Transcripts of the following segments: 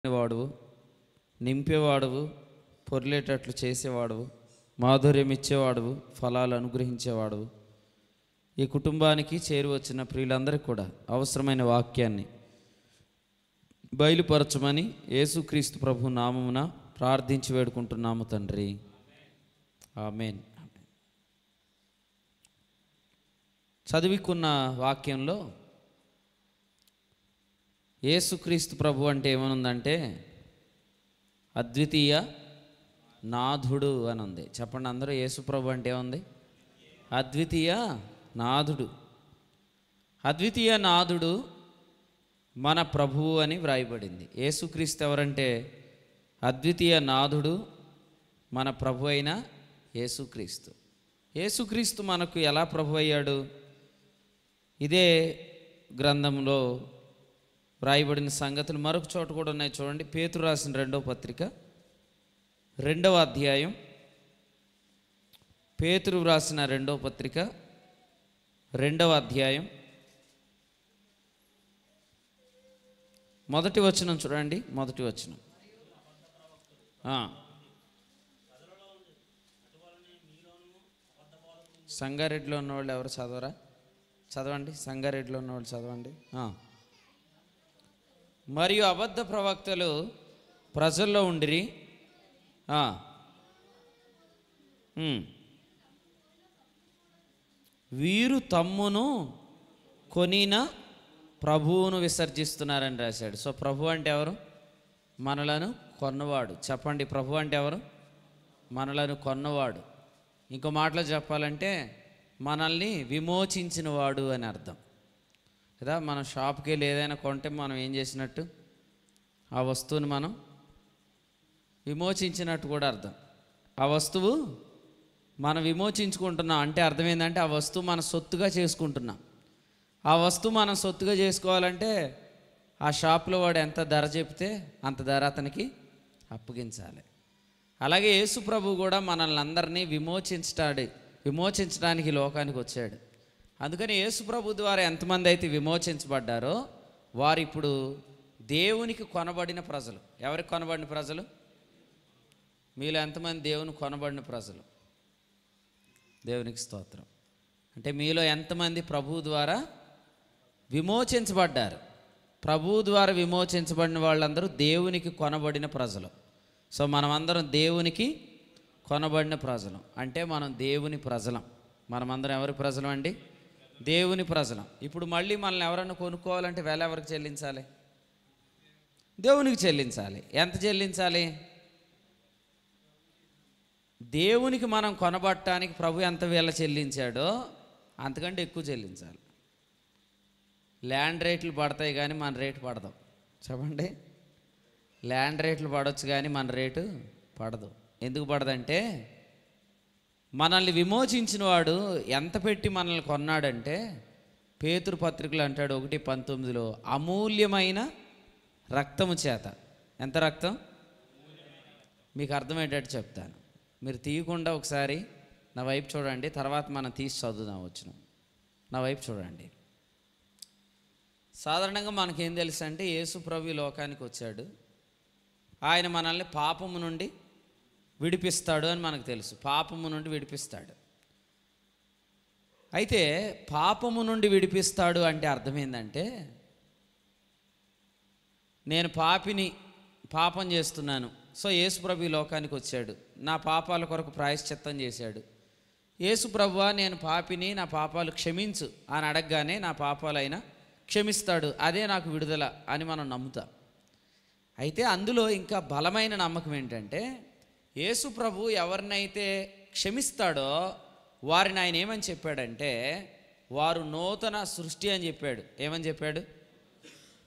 వాడువు, నింపేవాడువు, పొర్లేటట్లు చేసేవాడువు, మాధుర్యం ఇచ్చేవాడువు, ఫలాలు అనుగ్రహించేవాడువు. ఈ కుటుంబానికి చేరువచ్చిన ప్రియులందరికీ కూడా అవసరమైన వాక్యాన్ని బయలుపరచమని యేసుక్రీస్తు ప్రభు నామమున ప్రార్థించి వేడుకుంటున్నాము తండ్రి. ఆమేన్. చదువుకున్న వాక్యంలో యేసుక్రీస్తు ప్రభు అంటే ఏమనుందంటే అద్వితీయ నాథుడు అని ఉంది. చెప్పండి అందరూ, యేసు ప్రభు అంటే ఏముంది? అద్వితీయ నాథుడు. అద్వితీయ నాథుడు మన ప్రభువు అని వ్రాయబడింది. యేసుక్రీస్తు ఎవరంటే అద్వితీయ నాథుడు మన ప్రభు అయిన యేసుక్రీస్తు. యేసుక్రీస్తు మనకు ఎలా ప్రభు అయ్యాడు? ఇదే గ్రంథంలో వ్రాయబడిన సంగతులు మరొక చోట కూడా ఉన్నాయి. చూడండి, పేతురు రాసిన 2వ పత్రిక 2వ అధ్యాయం. పేతురు రాసిన 2వ పత్రిక 2వ అధ్యాయం మొదటి వచనం చూడండి. మొదటి వచనం. సంగారెడ్డిలో ఉన్నవాళ్ళు ఎవరు చదవరా? చదవండి. సంగారెడ్డిలో ఉన్నవాళ్ళు చదవండి. మరియు అబద్ధ ప్రవక్తలు ప్రజల్లో ఉండిరి, వీరు తమ్మును కొనిన ప్రభువును విసర్జిస్తున్నారని రాశాడు. సో ప్రభు అంటే ఎవరు? మనలను కొన్నవాడు. చెప్పండి, ప్రభు అంటే ఎవరు? మనలను కొన్నవాడు. ఇంకో మాటలో చెప్పాలంటే మనల్ని విమోచించిన వాడు అని అర్థం కదా. మనం షాప్కి వెళ్ళి ఏదైనా కొంటే మనం ఏం చేసినట్టు? ఆ వస్తువుని మనం విమోచించినట్టు కూడా అర్థం. ఆ వస్తువు మనం విమోచించుకుంటున్నాం అంటే అర్థం ఏంటంటే ఆ వస్తువు మన సొత్తుగా చేసుకుంటున్నాం. ఆ వస్తువు మనం సొత్తుగా చేసుకోవాలంటే ఆ షాప్లో వాడు ఎంత ధర చెప్తే అంత ధర అతనికి అప్పగించాలి. అలాగే యేసు ప్రభు కూడా మనల్ని అందరినీ విమోచించడానికి లోకానికి వచ్చాడు. అందుకని యేసు ప్రభు ద్వారా ఎంతమంది అయితే విమోచించబడ్డారో వారు ఇప్పుడు దేవునికి కొనబడిన ప్రజలు. ఎవరికి కొనబడిన ప్రజలు? మీలో ఎంతమంది దేవుని కొనబడిన ప్రజలు? దేవునికి స్తోత్రం. అంటే మీలో ఎంతమంది ప్రభువు ద్వారా విమోచించబడ్డారు? ప్రభువు ద్వారా విమోచించబడిన వాళ్ళందరూ దేవునికి కొనబడిన ప్రజలు. సో మనమందరం దేవునికి కొనబడిన ప్రజలం. అంటే మనం దేవుని ప్రజలం. మనమందరం ఎవరి ప్రజలం అండి? దేవుని ప్రజలం. ఇప్పుడు మళ్ళీ మనల్ని ఎవరన్నా కొనుక్కోవాలంటే వెల ఎవరికి చెల్లించాలి? దేవునికి చెల్లించాలి. ఎంత చెల్లించాలి? దేవునికి మనం కొనబడటానికి ప్రభు ఎంత వేళ చెల్లించాడో అంతకంటే ఎక్కువ చెల్లించాలి. ల్యాండ్ రేట్లు పడతాయి కానీ మన రేటు పడదు. చెప్పండి, ల్యాండ్ రేట్లు పడవచ్చు కానీ మన రేటు పడదు. ఎందుకు పడదంటే మనల్ని విమోచించిన వాడు ఎంత పెట్టి మనల్ని కొన్నాడంటే పేతురు పత్రికలు అంటాడు 1:19 అమూల్యమైన రక్తము చేత. ఎంత రక్తం? మీకు అర్థమయ్యేటట్టు చెప్తాను. మీరు తీయకుండా ఒకసారి నా వైపు చూడండి, తర్వాత మనం తీసి చదువుదాం. వచ్చిన నా వైపు చూడండి. సాధారణంగా మనకేం తెలుసు అంటే యేసు ప్రభు లోకానికి వచ్చాడు, ఆయన మనల్ని పాపము నుండి విడిపిస్తాడు అని మనకు తెలుసు. పాపము నుండి విడిపిస్తాడు. అయితే పాపము నుండి విడిపిస్తాడు అంటే అర్థం ఏంటంటే నేను పాపం చేస్తున్నాను, సో యేసు ప్రభు లోకానికి వచ్చాడు, నా పాపాల కొరకు ప్రాయశ్చిత్తం చేశాడు. యేసు ప్రభువా నేను పాపిని, నా పాపాలు క్షమించు అని అడగగానే నా పాపాలైనా క్షమిస్తాడు, అదే నాకు విడుదల అని మనం నమ్ముతాం. అయితే అందులో ఇంకా బలమైన నమ్మకం ఏంటంటే యేసు ప్రభు ఎవరినైతే క్షమిస్తాడో వారిని ఆయన ఏమని చెప్పాడంటే వారు నూతన సృష్టి అని చెప్పాడు. ఏమని చెప్పాడు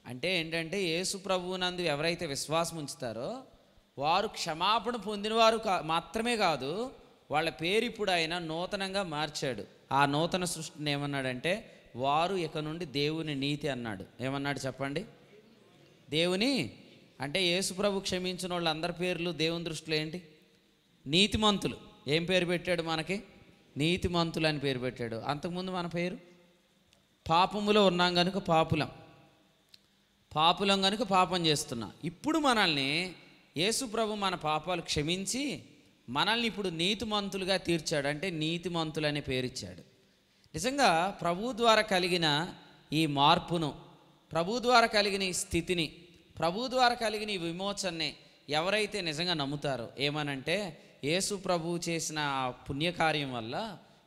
అంటే ఏంటంటే యేసు ప్రభువునందు ఎవరైతే విశ్వాసం ఉంచుతారో వారు క్షమాపణ పొందినవారు మాత్రమే కాదు, వాళ్ళ పేరు ఇప్పుడు ఆయన నూతనంగా మార్చాడు. ఆ నూతన సృష్టిని ఏమన్నాడంటే వారు ఇక నుండి దేవుని నీతి అన్నాడు. ఏమన్నాడు చెప్పండి? దేవుని అంటే యేసు ప్రభు క్షమించిన వాళ్ళందరి పేర్లు దేవుని దృష్టిలో ఏంటి? నీతిమంతులు. ఏం పేరు పెట్టాడు మనకి? నీతిమంతులు అని పేరు పెట్టాడు. అంతకుముందు మన పేరు పాపములో ఉన్నాం కనుక పాపులం. పాపులం కనుక పాపం చేస్తున్నా. ఇప్పుడు మనల్ని యేసు ప్రభు మన పాపాలు క్షమించి మనల్ని ఇప్పుడు నీతిమంతులుగా తీర్చాడు. అంటే నీతిమంతులు అనే పేరు ఇచ్చాడు. నిజంగా ప్రభు ద్వారా కలిగిన ఈ మార్పును, ప్రభు ద్వారా కలిగిన ఈ స్థితిని, ప్రభు ద్వారా కలిగిన ఈ విమోచనని ఎవరైతే నిజంగా నమ్ముతారో, ఏమనంటే యేసు ప్రభు చేసిన పుణ్యకార్యం వల్ల,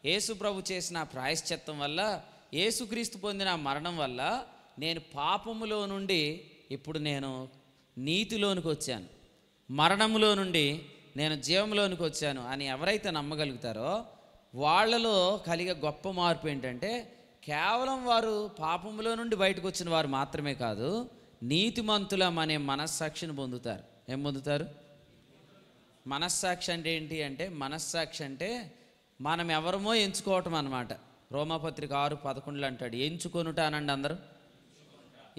యేసు ప్రభు చేసిన ప్రాయశ్చిత్తం వల్ల, యేసుక్రీస్తు పొందిన మరణం వల్ల నేను పాపములో నుండి ఇప్పుడు నేను నీతిలోనికి వచ్చాను, మరణములో నుండి నేను జీవంలోనికి వచ్చాను అని ఎవరైతే నమ్మగలుగుతారో వాళ్ళలో కలిగే గొప్ప మార్పు ఏంటంటే కేవలం వారు పాపములో నుండి బయటకు వచ్చిన వారు మాత్రమే కాదు, నీతిమంతులం అనే మనస్సాక్షిని పొందుతారు. ఏం పొందుతారు? మనస్సాక్షి అంటే ఏంటి అంటే, మనస్సాక్షి అంటే మనం ఎవరమో ఎంచుకోవటం అన్నమాట. రోమాపత్రిక 6:11 అంటాడు, ఎంచుకొనుట అనండి అందరూ.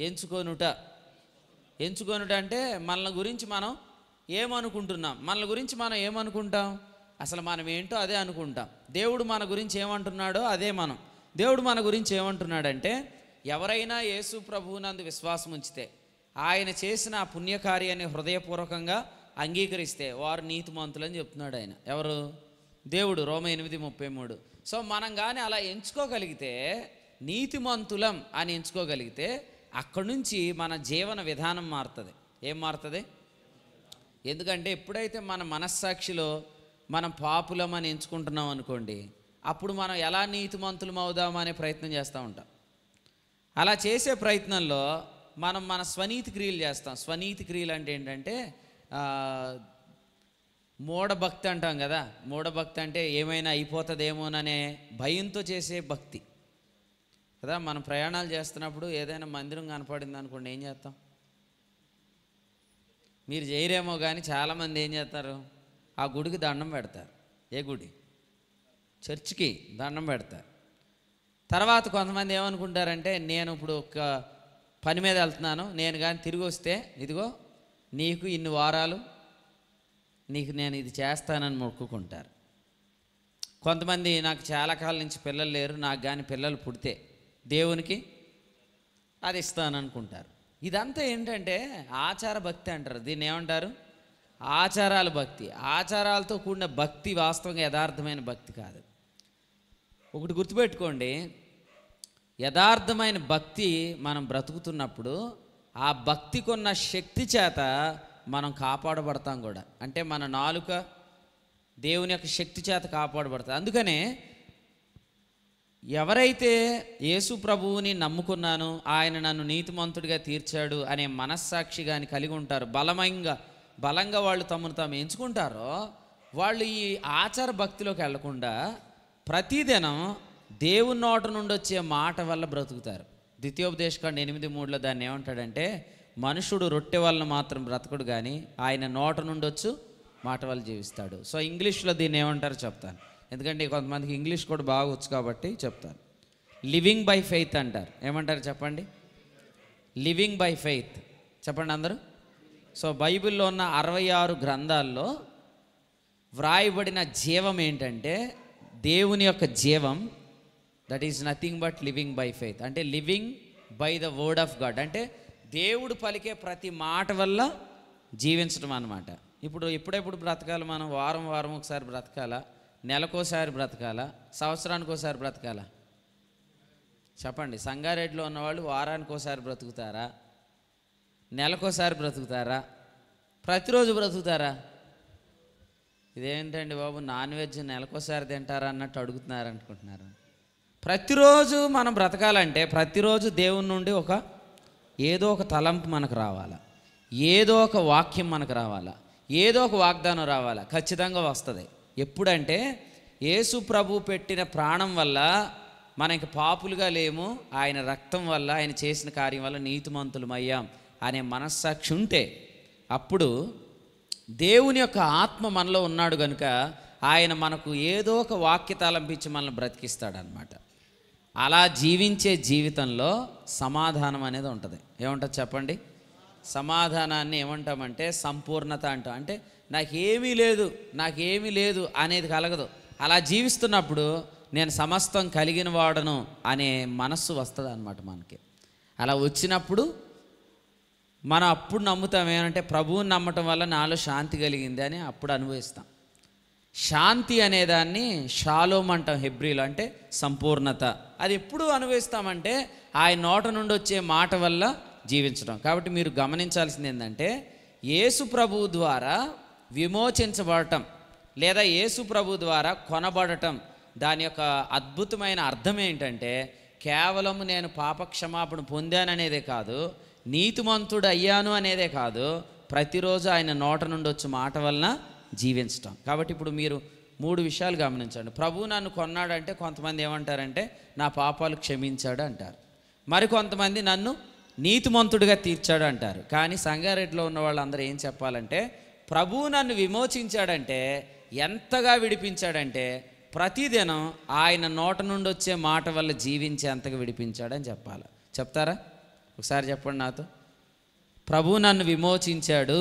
ఎంచుకొనుట అంటే మనల గురించి మనం ఏమనుకుంటున్నాం, మనల గురించి మనం ఏమనుకుంటాం, అసలు మనం ఏంటో అదే అనుకుంటాం. దేవుడు మన గురించి ఏమంటున్నాడో అదే మనం. దేవుడు మన గురించి ఏమంటున్నాడంటే, ఎవరైనా యేసు ప్రభువునందు విశ్వాసం ఉంచితే, ఆయన చేసిన ఆ పుణ్యకార్యాన్ని హృదయపూర్వకంగా అంగీకరిస్తే వారు నీతిమంతులని చెప్తున్నాడు ఆయన. ఎవరు? దేవుడు. రోమా 8:33. సో మనం కానీ అలా ఎంచుకోగలిగితే, నీతిమంతులం అని ఎంచుకోగలిగితే, అక్కడి నుంచి మన జీవన విధానం మారుతుంది. ఏం మారుతుంది? ఎందుకంటే ఎప్పుడైతే మన మనస్సాక్షిలో మనం పాపులం అని ఎంచుకుంటున్నాం అనుకోండి, అప్పుడు మనం ఎలా నీతిమంతులం అవుదామనే ప్రయత్నం చేస్తూ ఉంటాం. అలా చేసే ప్రయత్నంలో మనం మన స్వనీతి క్రియలు చేస్తాం. స్వనీతి క్రియలు అంటే ఏంటంటే మూఢభక్తి అంటాం కదా. మూఢభక్తి అంటే ఏమైనా అయిపోతుందేమోననే భయంతో చేసే భక్తి కదా. మనం ప్రయాణాలు చేస్తున్నప్పుడు ఏదైనా మందిరం కనపడింది అనుకోండి, ఏం చేస్తాం? మీరు చేయరేమో కానీ చాలామంది ఏం చేస్తారు? ఆ గుడికి దండం పెడతారు. ఏ గుడి? చర్చికి దండం పెడతారు. తర్వాత కొంతమంది ఏమనుకుంటారంటే, నేను ఇప్పుడు ఒక పని మీద వెళ్తున్నాను, నేను కానీ తిరిగి వస్తే ఇదిగో నీకు ఇన్ని వారాలు నీకు నేను ఇది చేస్తానని మొక్కుకుంటారు. కొంతమంది నాకు చాలా కాలం నుంచి పిల్లలు లేరు, నాకు కానీ పిల్లలు పుడితే దేవునికి అది ఇస్తాననుకుంటారు. ఇదంతా ఏంటంటే ఆచార భక్తి అంటారు. దీన్ని ఏమంటారు? ఆచారాల భక్తి. ఆచారాలతో కూడిన భక్తి వాస్తవంగా యథార్థమైన భక్తి కాదు. ఒకటి గుర్తుపెట్టుకోండి, యథార్థమైన భక్తి మనం బ్రతుకుతున్నప్పుడు ఆ భక్తికి ఉన్న శక్తి చేత మనం కాపాడబడతాం కూడా. అంటే మన నాలుక దేవుని యొక్క శక్తి చేత కాపాడబడతాం. అందుకనే ఎవరైతే యేసు ప్రభువుని నమ్ముకున్నాను, ఆయన నన్ను నీతిమంతుడిగా తీర్చాడు అనే మనస్సాక్షి కానీ కలిగి ఉంటారు, బలంగా వాళ్ళు తమను తాము ఎంచుకుంటారో, వాళ్ళు ఈ ఆచార భక్తిలోకి వెళ్లకుండా ప్రతిదినం దేవుని నోట నుండి వచ్చే మాట వల్ల బ్రతుకుతారు. ద్వితీయోపదేశకాండ 8:3 దాన్ని ఏమంటాడంటే, మనుషుడు రొట్టె వలన మాత్రం బ్రతకడు కానీ ఆయన నోట నుండి వచ్చు మాట వల్ల జీవిస్తాడు. సో ఇంగ్లీష్లో దీన్ని ఏమంటారో చెప్తాను, ఎందుకంటే కొంతమందికి ఇంగ్లీష్ కూడా బాగా వచ్చు కాబట్టి చెప్తాను. లివింగ్ బై ఫెయిత్ అంటారు. ఏమంటారు చెప్పండి? Living by faith. చెప్పండి అందరూ. సో బైబిల్లో ఉన్న 66 గ్రంథాల్లో వ్రాయబడిన జీవం ఏంటంటే దేవుని యొక్క జీవం. That is nothing but living by faith. అంటే living by the word of God, అంటే దేవుడు పలికే ప్రతి మాట వల్ల జీవించడం అన్నమాట. ఎప్పుడెప్పుడు బ్రతకాలి మనం? వారం ఒకసారి బ్రతకాలా? నెలకోసారి బ్రతకాలా? సంవత్సరానికి ఒకసారి బ్రతకాలా? చెప్పండి. సంగారెడ్డిలో ఉన్నవాళ్ళు వారానికి ఒకసారి బ్రతుకుతారా? నెలకోసారి బ్రతుకుతారా? ప్రతిరోజు బ్రతుకుతారా? ఇదేంటండి బాబు, నాన్ వెజ్ నెలకోసారి తింటారా అన్నట్టు అడుగుతున్నారు అనుకుంటున్నారు. ప్రతిరోజు మనం బ్రతకాలంటే ప్రతిరోజు దేవుని నుండి ఏదో ఒక తలంపు మనకు రావాలా, ఏదో ఒక వాక్యం మనకు రావాలా, ఏదో ఒక వాగ్దానం రావాలా. ఖచ్చితంగా వస్తుంది. ఎప్పుడంటే యేసు ప్రభు పెట్టిన ప్రాణం వల్ల మనకి పాపులుగా లేము, ఆయన రక్తం వల్ల, ఆయన చేసిన కార్యం వల్ల నీతిమంతులమయ్యాం అనే మనస్సాక్షి ఉంటే, అప్పుడు దేవుని యొక్క ఆత్మ మనలో ఉన్నాడు కనుక ఆయన మనకు ఏదో ఒక వాక్య తలంపించి మనల్ని బ్రతికిస్తాడనమాట. అలా జీవించే జీవితంలో సమాధానం అనేది ఉంటుంది. ఏమంటుంది చెప్పండి? సమాధానాన్ని ఏమంటామంటే సంపూర్ణత అంటాం. అంటే నాకేమీ లేదు అనేది కలగదు. అలా జీవిస్తున్నప్పుడు నేను సమస్తం కలిగిన వాడను అనే మనస్సు వస్తుంది అన్నమాట మనకి. అలా వచ్చినప్పుడు మనం అప్పుడు నమ్ముతాం ఏమంటే ప్రభువుని నమ్మటం వల్ల నాలో శాంతి కలిగింది అని అప్పుడు అనుభవిస్తాం. శాంతి అనేదాన్ని షాలోమ్ అంటాం హెబ్రీలో, అంటే సంపూర్ణత. అది ఎప్పుడు అనుభవిస్తామంటే ఆయన నోట నుండి వచ్చే మాట వల్ల జీవించడం. కాబట్టి మీరు గమనించాల్సింది ఏంటంటే యేసు ప్రభువు ద్వారా విమోచించబడటం లేదా యేసు ప్రభు ద్వారా కొనబడటం, దాని యొక్క అద్భుతమైన అర్థం ఏంటంటే కేవలం నేను పాపక్షమాపణ పొందాననేదే కాదు, నీతిమంతుడు అయ్యాను అనేదే కాదు, ప్రతిరోజు ఆయన నోట నుండి వచ్చే మాట వలన జీవించటం. కాబట్టి ఇప్పుడు మీరు 3 విషయాలు గమనించండి. ప్రభువు నన్ను కొన్నాడంటే కొంతమంది ఏమంటారంటే నా పాపాలు క్షమించాడు అంటారు, మరికొంతమంది నన్ను నీతిమంతుడిగా తీర్చాడు అంటారు. కానీ సంగారెడ్డిలో ఉన్న వాళ్ళందరూ ఏం చెప్పాలంటే ప్రభువు నన్ను విమోచించాడంటే ఎంతగా విడిపించాడంటే ప్రతిదినం ఆయన నోట నుండి వచ్చే మాట వల్ల జీవించే అంతగా విడిపించాడని చెప్పాలి. చెప్తారా? ఒకసారి చెప్పండి నాతో. ప్రభువు నన్ను విమోచించాడు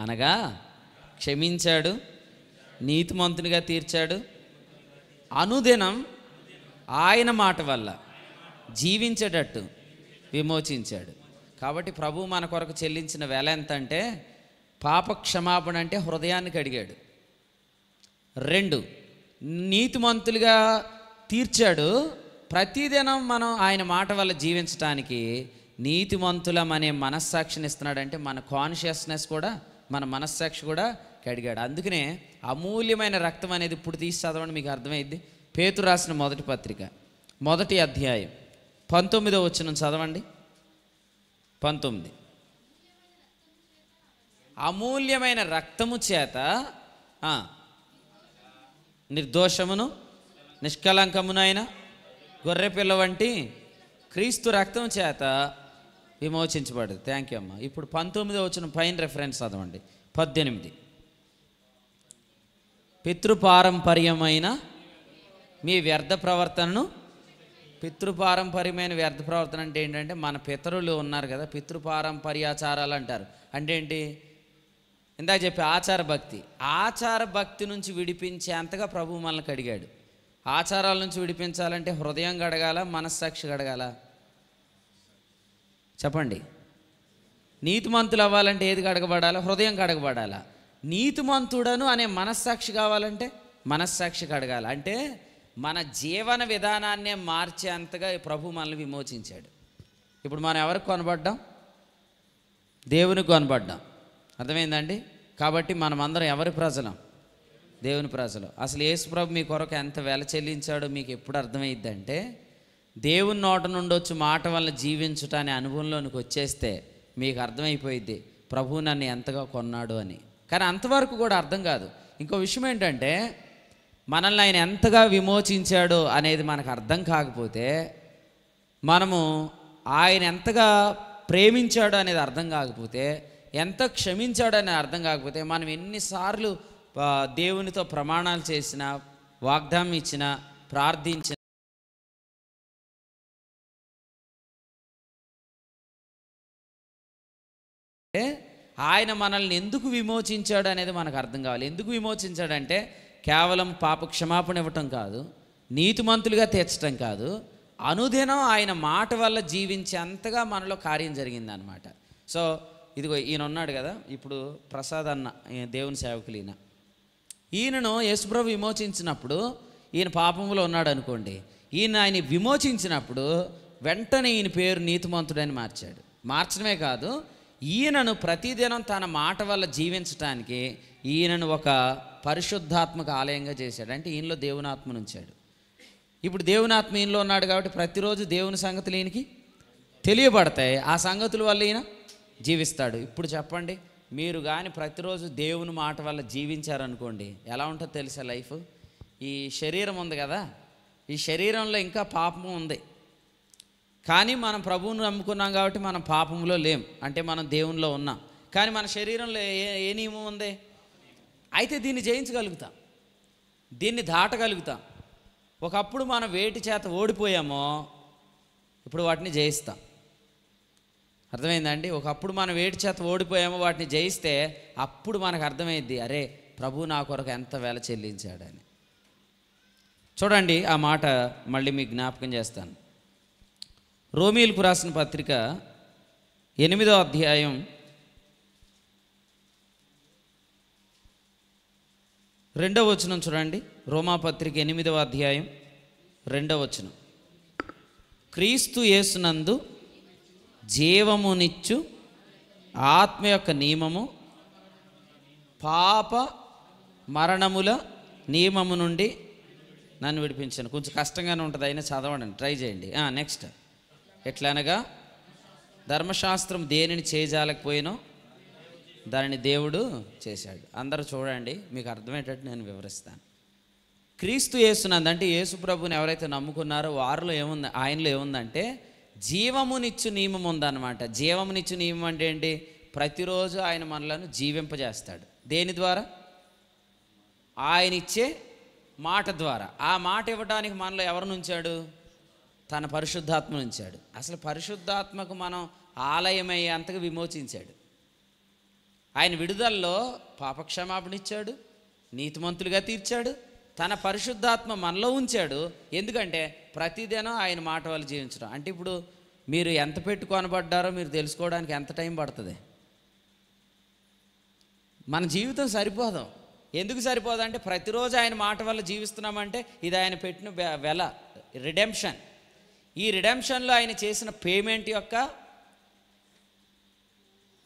అనగా క్షమించాడు, నీతిమంతునిగా తీర్చాడు, అనుదినం ఆయన మాట వల్ల జీవించేటట్టు విమోచించాడు. కాబట్టి ప్రభువు మన కొరకు చెల్లించిన వెల ఎంత అంటే పాప క్షమాపణ అంటే హృదయాన్ని కడిగాడు. 2, నీతిమంతులుగా తీర్చాడు. ప్రతిదినం మనం ఆయన మాట వల్ల జీవించడానికి నీతిమంతులం అనే మనస్సాక్షిని ఇస్తున్నాడంటే మన కాన్షియస్నెస్ కూడా, మన మనస్సాక్షి కూడా కడిగాడు. అందుకనే అమూల్యమైన రక్తం అనేది ఇప్పుడు తీసి చదవండి, మీకు అర్థమైద్ది. పేతురు రాసిన మొదటి పత్రిక 1వ అధ్యాయం 19వ వచనం చదవండి. 19. అమూల్యమైన రక్తము చేత నిర్దోషమును నిష్కలంకమునైన గొర్రెపిల్ల వంటి క్రీస్తు రక్తం చేత విమోచించబడదు. థ్యాంక్ యూ అమ్మ. ఇప్పుడు 19వ వచనం పైన రెఫరెన్స్ చదవండి. 18. పితృపారంపర్యమైన మీ వ్యర్థ ప్రవర్తనను, పితృపారంపర్యమైన వ్యర్థ ప్రవర్తన అంటే ఏంటంటే మన పితరులు ఉన్నారు కదా, పితృపారంపర్యాచారాలు అంటారు. అంటే ఏంటి? ఇందాక చెప్పి ఆచార భక్తి. ఆచార భక్తి నుంచి విడిపించేంతగా ప్రభువు మనల్ని కడిగాడు. ఆచారాల నుంచి విడిపించాలంటే హృదయం కడగాల, మనస్సాక్షి కడగాల? చెప్పండి. నీతిమంతులు అవ్వాలంటే ఏది కడగబడాలా? హృదయం కడగబడాలా? నీతిమంతుడను అనే మనస్సాక్షి కావాలంటే మనస్సాక్షి కడగాలి. అంటే మన జీవన విధానాన్నే మార్చేంతగా ప్రభు మనల్ని విమోచించాడు. ఇప్పుడు మనం ఎవరికి కొనబడ్డాం? దేవునికి కొనబడ్డాం. అర్థమైందండి? కాబట్టి మనమందరం ఎవరి ప్రజలం? దేవుని ప్రజలు. అసలు యేసు ప్రభు మీ కొరకు ఎంత వెల చెల్లించాడో మీకు ఎప్పుడు అర్థమైద్దంటే దేవుని నోట నుండి వచ్చి మాట వల్ల జీవించుట అనే అనుభవంలోనికి వచ్చేస్తే మీకు అర్థమైపోయిద్ది ప్రభు నన్ను ఎంతగా కొన్నాడు అని. కానీ అంతవరకు కూడా అర్థం కాదు. ఇంకో విషయం ఏంటంటే మనల్ని ఆయన ఎంతగా విమోచించాడో అనేది మనకు అర్థం కాకపోతే, మనము ఆయన ఎంతగా ప్రేమించాడు అనేది అర్థం కాకపోతే, ఎంత క్షమించాడు అనేది అర్థం కాకపోతే, మనం ఎన్నిసార్లు దేవునితో ప్రమాణాలు చేసినా, వాగ్దానం ఇచ్చినా, ప్రార్థించిన ఆయన మనల్ని ఎందుకు విమోచించాడు అనేది మనకు అర్థం కావాలి. ఎందుకు విమోచించాడంటే కేవలం పాప క్షమాపణ ఇవ్వటం కాదు, నీతిమంతులుగా తీర్చడం కాదు, అనుదినం ఆయన మాట వల్ల జీవించేంతగా మనలో కార్యం జరిగిందనమాట. సో ఇదిగో ఈయన ఉన్నాడు కదా, ఇప్పుడు ప్రసాద్ అన్న దేవుని సేవకులు, ఈయనను యేసుప్రభు విమోచించినప్పుడు ఈయన పాపంలో ఉన్నాడు అనుకోండి, ఆయన విమోచించినప్పుడు వెంటనే ఈయన పేరు నీతిమంతుడని మార్చాడు. మార్చడమే కాదు, ఈయనను ప్రతిదినం తన మాట వల్ల జీవించడానికి ఈయనను ఒక పరిశుద్ధాత్మక ఆలయంగా చేశాడు. అంటే ఈయనలో దేవుని ఆత్మను ఉంచాడు. ఇప్పుడు దేవుని ఆత్మ ఈయనలో ఉన్నాడు కాబట్టి ప్రతిరోజు దేవుని సంగతులు ఈయనకి తెలియబడతాయి. ఆ సంగతుల వల్ల ఈయన జీవిస్తాడు. ఇప్పుడు చెప్పండి, మీరు కానీ ప్రతిరోజు దేవుని మాట వల్ల జీవించారనుకోండి, ఎలా ఉంటుందో తెలుసా లైఫ్? ఈ శరీరం ఉంది కదా, ఈ శరీరంలో ఇంకా పాపం ఉంది. కానీ మనం ప్రభువుని నమ్ముకున్నాం కాబట్టి మనం పాపంలో లేం, అంటే మనం దేవునిలో ఉన్నాం. కానీ మన శరీరంలో ఏ నియమం ఉంది? అయితే దీన్ని జయించగలుగుతాం, దీన్ని దాటగలుగుతాం. ఒకప్పుడు మనం వేటి చేత ఓడిపోయామో ఇప్పుడు వాటిని జయిస్తాం. అర్థమైందండి? ఒకప్పుడు మనం వేటి చేత ఓడిపోయామో వాటిని జయిస్తే అప్పుడు మనకు అర్థమైద్ది, అరే ప్రభు నా కొరకు ఎంత వెల చెల్లించాడని. చూడండి, ఆ మాట మళ్ళీ మీకు జ్ఞాపకం చేస్తాను. రోమీయులకు రాసిన పత్రిక 8వ అధ్యాయం 2వ వచనం చూడండి. రోమాపత్రిక 8వ అధ్యాయం 2వ వచనం. క్రీస్తు యేసునందు జీవమునిచ్చు ఆత్మ యొక్క నియమము పాప మరణముల నియమము నుండి నన్ను విడిపించాను. కొంచెం కష్టంగానే ఉంటుంది, అయినా చదవండి, ట్రై చేయండి. నెక్స్ట్. ఎట్లనగా ధర్మశాస్త్రం దేనిని చేయజాలకపోయినో దానిని దేవుడు చేశాడు. అందరూ చూడండి, మీకు అర్థమయ్యేటట్టు నేను వివరిస్తాను. క్రీస్తు యేసునందు అంటే యేసు ప్రభుని ఎవరైతే నమ్ముకున్నారో వారిలో ఏముంది, ఆయనలో ఏముందంటే జీవమునిచ్చు నియమం ఉందన్నమాట. జీవమునిచ్చు నియమం అంటే ఏంటి? ప్రతిరోజు ఆయన మనలను జీవింపజేస్తాడు. దేని ద్వారా? ఆయన ఇచ్చే మాట ద్వారా. ఆ మాట ఇవ్వడానికి మనలో ఎవరిని ఉంచాడు? తన పరిశుద్ధాత్మను ఉంచాడు. అసలు పరిశుద్ధాత్మకు మనం ఆలయమయ్యే అంతగా విమోచించాడు. ఆయన విడుదలలో పాపక్షమాపణ ఇచ్చాడు, నీతిమంతులుగా తీర్చాడు, తన పరిశుద్ధాత్మ మనలో ఉంచాడు. ఎందుకంటే ప్రతిదినం ఆయన మాట వల్ల జీవించడం. అంటే ఇప్పుడు మీరు ఎంత పెట్టుకొనబడ్డారో మీరు తెలుసుకోవడానికి ఎంత టైం పడుతుంది? మన జీవితం సరిపోదు. ఎందుకు సరిపోదు అంటే ప్రతిరోజు ఆయన మాట వల్ల జీవిస్తున్నామంటే ఇది ఆయన పెట్టిన వెల, రిడెంప్షన్. ఈ రిడెంప్షన్లో ఆయన చేసిన పేమెంట్ యొక్క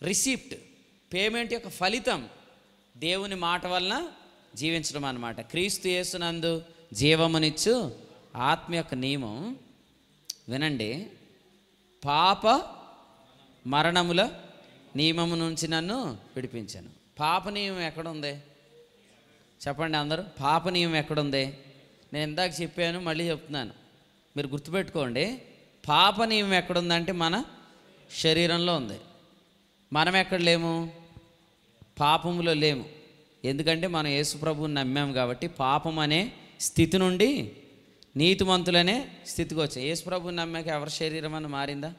రిసిప్ట్, పేమెంట్ యొక్క ఫలితం దేవుని మాట వలన జీవించడం అన్నమాట. క్రీస్తు యేసునందు జీవమునిచ్చు ఆత్మ యొక్క నియమం, వినండి, పాప మరణముల నియమము నుంచి నన్ను విడిపించాను. పాప నియమం ఎక్కడుంది చెప్పండి అందరూ? పాప నియమం ఎక్కడుంది? నేను ఇందాక చెప్పాను, మళ్ళీ చెప్తున్నాను, మీరు గుర్తుపెట్టుకోండి. పాప నియమం ఎక్కడుందంటే మన శరీరంలో ఉంది. మనం ఎక్కడ లేము? పాపములో లేము. ఎందుకంటే మనం యేసు ప్రభువుని నమ్మాము కాబట్టి పాపం అనే స్థితి నుండి నీతిమంతులనే స్థితికి వచ్చాం. యేసు ప్రభువుని నమ్మాక ఎవరి శరీరం అని మారిందా?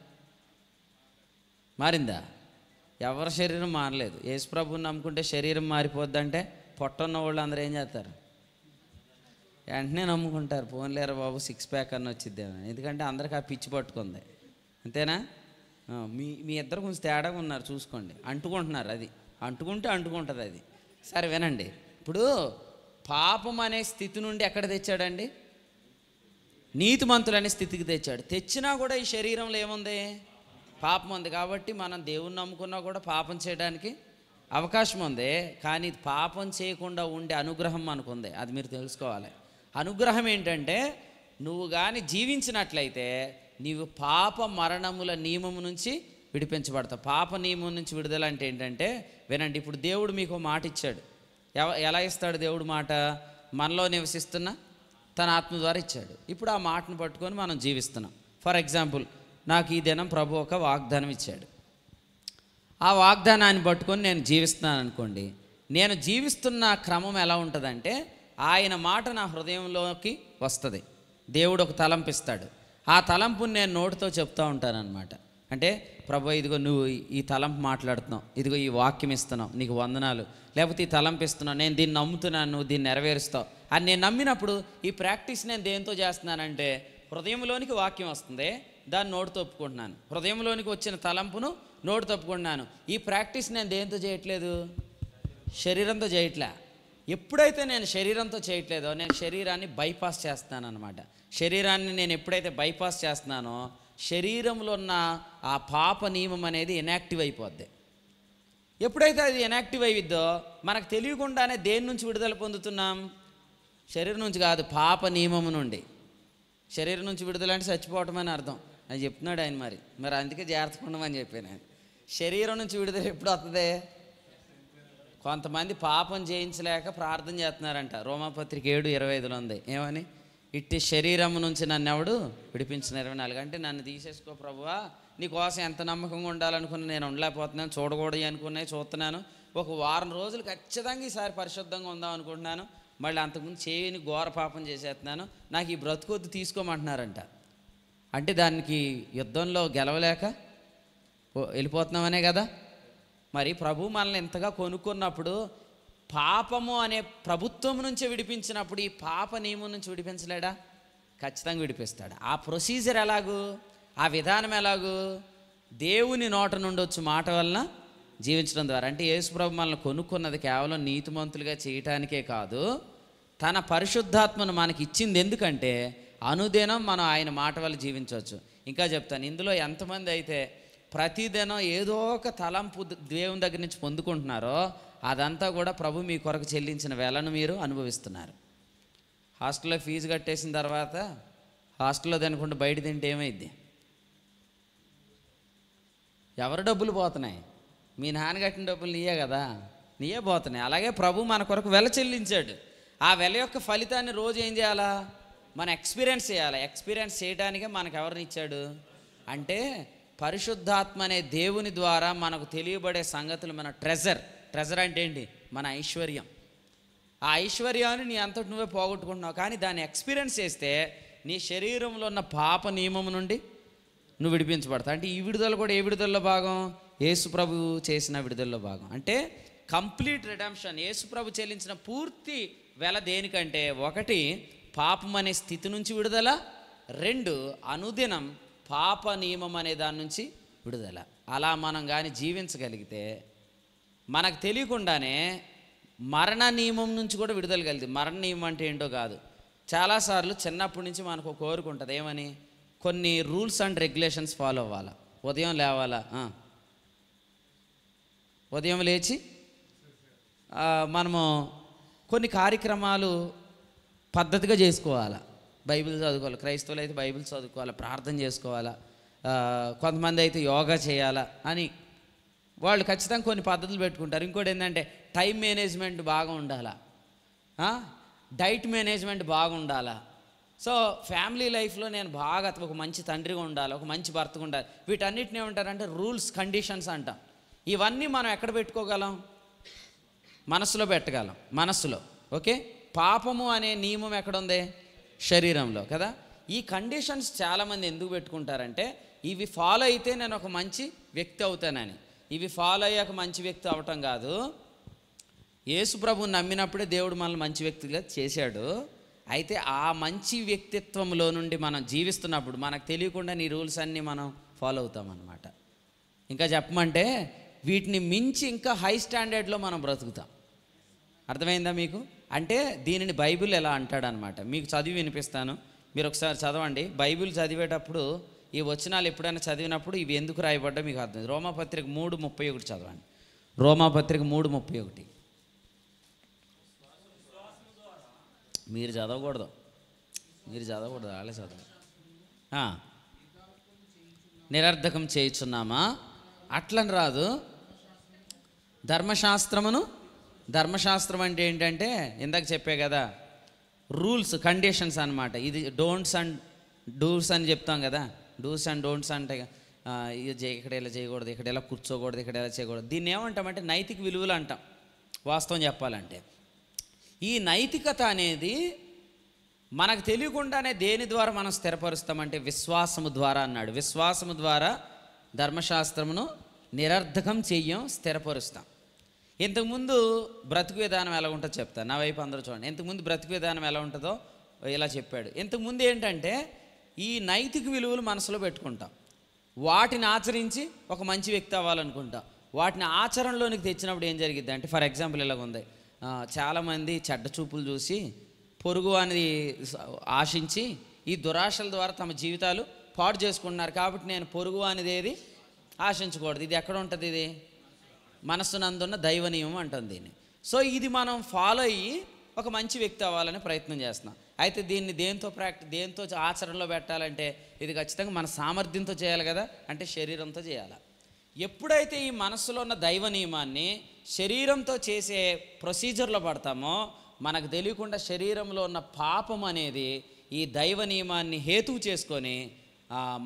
మారిందా? ఎవరి శరీరం మారలేదు. యేసు ప్రభువుని నమ్ముకుంటే శరీరం మారిపోద్దంటే పొట్టన్న వాళ్ళు అందరూ ఏం చేస్తారు? వెంటనే నమ్ముకుంటారు, పోన్లేరా బాబు 6 ప్యాక్ అన్న వచ్చిద్దేమో. ఎందుకంటే అందరికీ ఆ పిచ్చి పట్టుకుంది. అంతేనా? మీ ఇద్దరు కొంచెం తేడాగా ఉన్నారు, చూసుకోండి. అంటుకుంటున్నారు, అది అంటుకుంటుంది అది. సరే వినండి, ఇప్పుడు పాపం అనే స్థితి నుండి ఎక్కడ తెచ్చాడండి? నీతిమంతులు అనే స్థితికి తెచ్చాడు. తెచ్చినా కూడా ఈ శరీరంలో ఏముంది? పాపం ఉంది. కాబట్టి మనం దేవుణ్ణి నమ్ముకున్నా కూడా పాపం చేయడానికి అవకాశం ఉంది. కానీ పాపం చేయకుండా ఉండే అనుగ్రహం మనకుంది, అది మీరు తెలుసుకోవాలి. అనుగ్రహం ఏంటంటే నువ్వు కానీ జీవించినట్లయితే నీవు పాప మరణముల నియమం నుంచి విడిపించబడతావు. పాప నియమం నుంచి విడుదల అంటే ఏంటంటే, వినండి, ఇప్పుడు దేవుడు మీకు మాట ఇచ్చాడు. ఎలా ఇస్తాడు దేవుడు మాట? మనలో నివసిస్తున్న తన ఆత్మ ద్వారా ఇచ్చాడు. ఇప్పుడు ఆ మాటను పట్టుకొని మనం జీవిస్తున్నాం. ఫర్ ఎగ్జాంపుల్, నాకు ఈ దినం ప్రభు ఒక వాగ్దానం ఇచ్చాడు. ఆ వాగ్దానాన్ని పట్టుకొని నేను జీవిస్తున్నాను అనుకోండి. నేను జీవిస్తున్న క్రమం ఎలా ఉంటుందంటే, ఆయన మాట నా హృదయంలోకి వస్తుంది. దేవుడు ఒక తలంపు ఇస్తాడు. ఆ తలంపుని నేను నోటితో చెప్తూ ఉంటానన్నమాట. అంటే ప్రభు, ఇదిగో నువ్వు ఈ తలంపు మాట్లాడుతున్నావు, ఇదిగో ఈ వాక్యం ఇస్తున్నావు, నీకు వందనాలు. లేకపోతే ఈ తలంపు ఇస్తున్నావు, నేను దీన్ని నమ్ముతున్నాను, నువ్వు దీన్ని నెరవేరుస్తావు అని నేను నమ్మినప్పుడు ఈ ప్రాక్టీస్ నేను దేంతో చేస్తున్నానంటే, హృదయంలోనికి వాక్యం వస్తుంది, దాన్ని నోటితో ఒప్పుకుంటున్నాను. హృదయంలోనికి వచ్చిన తలంపును నోటితో ఒప్పుకుంటున్నాను. ఈ ప్రాక్టీస్ నేను దేంతో చేయట్లేదు? శరీరంతో చేయట్లే. ఎప్పుడైతే నేను శరీరంతో చేయట్లేదో నేను శరీరాన్ని బైపాస్ చేస్తాను అన్నమాట. శరీరాన్ని నేను ఎప్పుడైతే బైపాస్ చేస్తున్నానో శరీరంలో ఉన్న ఆ పాప నియమం అనేది ఇనాక్టివ్ అయిపోద్ది. ఎప్పుడైతే అది ఇనాక్టివ్ అయిద్దో మనకు తెలియకుండానే దేని నుంచి విడుదల పొందుతున్నాం? శరీరం నుంచి కాదు, పాప నియమం నుండి. శరీరం నుంచి విడుదల అంటే చచ్చిపోవటం అని అర్థం. అది చెప్తున్నాడు ఆయన. మరి అందుకే జాగ్రత్తగా ఉండమని చెప్పాను ఆయన. శరీరం నుంచి విడుదల ఎప్పుడు వస్తుంది? కొంతమంది పాపం చేయించలేక ప్రార్థన చేస్తున్నారంట. రోమాపత్రిక 7:25 ఉంది. ఏమని? ఇట్టి శరీరం నుంచి నన్ను ఎవడు విడిపించిన 24. అంటే నన్ను తీసేసుకో ప్రభువా, నీకోసం ఎంత నమ్మకంగా ఉండాలనుకున్నా నేను ఉండలేకపోతున్నాను, చూడకూడదు అనుకున్నాయి చూస్తున్నాను. ఒక వారం రోజులు ఖచ్చితంగా ఈసారి పరిశుద్ధంగా ఉందాం అనుకుంటున్నాను, మళ్ళీ అంతకుముందు చేయని ఘోర పాపం చేసేస్తున్నాను, నాకు ఈ బ్రతుకొద్దు తీసుకోమంటున్నారంట. అంటే దానికి యుద్ధంలో గెలవలేక వెళ్ళిపోతున్నామనే కదా. మరి ప్రభు మనల్ని ఎంతగా కొనుక్కున్నప్పుడు, పాపము అనే ప్రభుత్వం నుంచి విడిపించినప్పుడు ఈ పాప నియమం నుంచి విడిపించలేడా? ఖచ్చితంగా విడిపిస్తాడు. ఆ ప్రొసీజర్ ఎలాగూ, ఆ విధానం ఎలాగూ? దేవుని నోట నుండి వచ్చే మాట వలన జీవించడం ద్వారా. అంటే యేసుప్రభు మనల్ని కొనుక్కున్నది కేవలం నీతిమంతులుగా చేయటానికే కాదు, తన పరిశుద్ధాత్మను మనకి ఇచ్చింది ఎందుకంటే అనుదినం మనం ఆయన మాట వల్ల జీవించవచ్చు. ఇంకా చెప్తాను, ఇందులో ఎంతమంది అయితే ప్రతిదినం ఏదో ఒక తలంపు దేవుని దగ్గర నుంచి పొందుకుంటున్నారో అదంతా కూడా ప్రభు మీ కొరకు చెల్లించిన వెలను మీరు అనుభవిస్తున్నారు. హాస్టల్లో ఫీజు కట్టేసిన తర్వాత హాస్టల్లో తినకుండా బయట తింటే ఏమైద్ది? ఎవరు డబ్బులు పోతున్నాయి? మీ నాన్న కట్టిన డబ్బులు నీయే కదా, నీయే పోతున్నాయి. అలాగే ప్రభు మన కొరకు వెల చెల్లించాడు. ఆ వెల యొక్క ఫలితాన్ని రోజు ఏం చేయాలా? మనం ఎక్స్పీరియన్స్ చేయాలి. ఎక్స్పీరియన్స్ చేయడానికే మనకు ఎవరిని ఇచ్చాడు అంటే పరిశుద్ధాత్మ అనే దేవుని ద్వారా మనకు తెలియబడే సంగతులు మన ట్రెజర్ అంటే ఏంటి? మన ఐశ్వర్యం. ఆ ఐశ్వర్యాన్ని నీ అంతటి నువ్వే పోగొట్టుకుంటున్నావు, కానీ దాన్ని ఎక్స్పీరియన్స్ చేస్తే నీ శరీరంలో ఉన్న పాప నియమం నుండి నువ్వు విడిపించబడతావు. అంటే ఈ విడుదల కూడా ఏ విడుదలలో భాగం? యేసు ప్రభు చేసిన విడుదలలో భాగం. అంటే కంప్లీట్ రిడెంప్షన్. యేసు ప్రభు చెల్లించిన పూర్తి వెల దేనికంటే, ఒకటి పాపం అనే స్థితి నుంచి విడుదల, రెండు అనుదినం పాప నియమం అనే దాని నుంచి విడుదల. అలా మనం కానీ జీవించగలిగితే మనకు తెలియకుండానే మరణ నియమం నుంచి కూడా విడుదల కలిగింది. మరణ నియమం అంటే ఏంటో కాదు, చాలాసార్లు చిన్నప్పటి నుంచి మనకు కోరిక ఉంటుంది. ఏమని? కొన్ని రూల్స్ అండ్ రెగ్యులేషన్స్ ఫాలో అవ్వాలా. ఉదయం లేవాలా, ఉదయం లేచి మనము కొన్ని కార్యక్రమాలు పద్ధతిగా చేసుకోవాలా. బైబిల్ చదువుకోవాలి, క్రైస్తవులు అయితే బైబిల్ చదువుకోవాలా, ప్రార్థన చేసుకోవాలా, కొంతమంది అయితే యోగా చేయాలా అని వాళ్ళు ఖచ్చితంగా కొన్ని పద్ధతులు పెట్టుకుంటారు. ఇంకోటి ఏంటంటే టైం మేనేజ్మెంట్ బాగా ఉండాలా, డైట్ మేనేజ్మెంట్ బాగుండాలా. సో ఫ్యామిలీ లైఫ్లో నేను బాగా ఒక మంచి తండ్రిగా ఉండాలి, ఒక మంచి భర్తగా ఉండాలి. వీటన్నిటిని ఏమంటారంటే రూల్స్, కండిషన్స్ అంటాం. ఇవన్నీ మనం ఎక్కడ పెట్టుకోగలం? మనసులో పెట్టగలం, మనసులో. ఓకే, పాపము అనే నియమం ఎక్కడుంది? శరీరంలో కదా. ఈ కండిషన్స్ చాలామంది ఎందుకు పెట్టుకుంటారంటే ఇవి ఫాలో అయితే నేను ఒక మంచి వ్యక్తి అవుతానని. ఇవి ఫాలో అయ్యాక మంచి వ్యక్తి అవటం కాదు. యేసు ప్రభువుని నమ్మినప్పుడే దేవుడు మనల్ని మంచి వ్యక్తిగా చేశాడు. అయితే ఆ మంచి వ్యక్తిత్వంలో నుండి మనం జీవిస్తున్నప్పుడు మనకు తెలియకుండా నీ రూల్స్ అన్నీ మనం ఫాలో అవుతామన్నమాట. ఇంకా చెప్పమంటే వీటిని మించి ఇంకా హై స్టాండర్డ్లో మనం బ్రతుకుతాం. అర్థమైందా మీకు? అంటే దీనిని బైబిల్ ఎలా అంటాడనమాట. మీకు చదివి వినిపిస్తాను, మీరు ఒకసారి చదవండి. బైబిల్ చదివేటప్పుడు ఈ వచనాలు ఎప్పుడైనా చదివినప్పుడు ఇవి ఎందుకు రాయబడ్డా మీకు అర్థం. రోమాపత్రిక 3:31 చదవండి. రోమాపత్రిక 3:31. మీరు చదవకూడదు, వాళ్ళే చదవండి. నిరర్ధకం చేయుచున్నామా? అట్లని రాదు. ధర్మశాస్త్రం అంటే ఏంటంటే ఇందాక చెప్పే కదా, రూల్స్, కండిషన్స్ అన్నమాట. ఇది డోంట్స్ అండ్ డూస్ అని చెప్తాం కదా. డూస్ అండ్ డోంట్స్ అంటే ఇక్కడ ఇలా చేయకూడదు, ఇక్కడ ఎలా కూర్చోకూడదు, ఇక్కడ ఎలా చేయకూడదు. దీన్ని ఏమంటామంటే నైతిక విలువలు అంటాం వాస్తవం చెప్పాలంటే. ఈ నైతికత అనేది మనకు తెలియకుండానే దేని ద్వారా మనం స్థిరపరుస్తామంటే విశ్వాసము ద్వారా అన్నాడు. విశ్వాసము ద్వారా ధర్మశాస్త్రమును నిరర్ధకం చెయ్యం, స్థిరపరుస్తాం. ఇంతకుముందు బ్రతుకు విధానం ఎలా ఉంటుందో చెప్తాను. నా వైపు అందరూ చూడండి. ఇంతకుముందు బ్రతుకు విధానం ఎలా ఉంటుందో ఇలా చెప్పాడు. ఇంతకుముందు ఏంటంటే ఈ నైతిక విలువలు మనసులో పెట్టుకుంటాం, వాటిని ఆచరించి ఒక మంచి వ్యక్తి అవ్వాలనుకుంటాం. వాటిని ఆచరణలోనికి తెచ్చినప్పుడు ఏం జరిగిద్ది అంటే, ఫర్ ఎగ్జాంపుల్ ఇలాగ ఉంది. చాలామంది చెడ్డ చూపులు చూసి పొరుగు అనేది ఆశించి ఈ దురాశల ద్వారా తమ జీవితాలు పాడు చేసుకుంటున్నారు. కాబట్టి నేను పొరుగు అనేది ఏది ఆశించకూడదు. ఇది ఎక్కడ ఉంటుంది? ఇది మనస్సునందున్న దైవ నియమం అంటుంది దీన్ని. సో ఇది మనం ఫాలో అయ్యి ఒక మంచి వ్యక్తి అవ్వాలని ప్రయత్నం చేస్తున్నాం. అయితే దీన్ని దేంతో ఆచరణలో పెట్టాలంటే ఇది ఖచ్చితంగా మన సామర్థ్యంతో చేయాలి కదా, అంటే శరీరంతో చేయాలి. ఎప్పుడైతే ఈ మనస్సులో ఉన్న దైవ నియమాన్ని శరీరంతో చేసే ప్రొసీజర్లో పడతామో మనకు తెలియకుండా శరీరంలో ఉన్న పాపం అనేది ఈ దైవ నియమాన్ని హేతువు చేసుకొని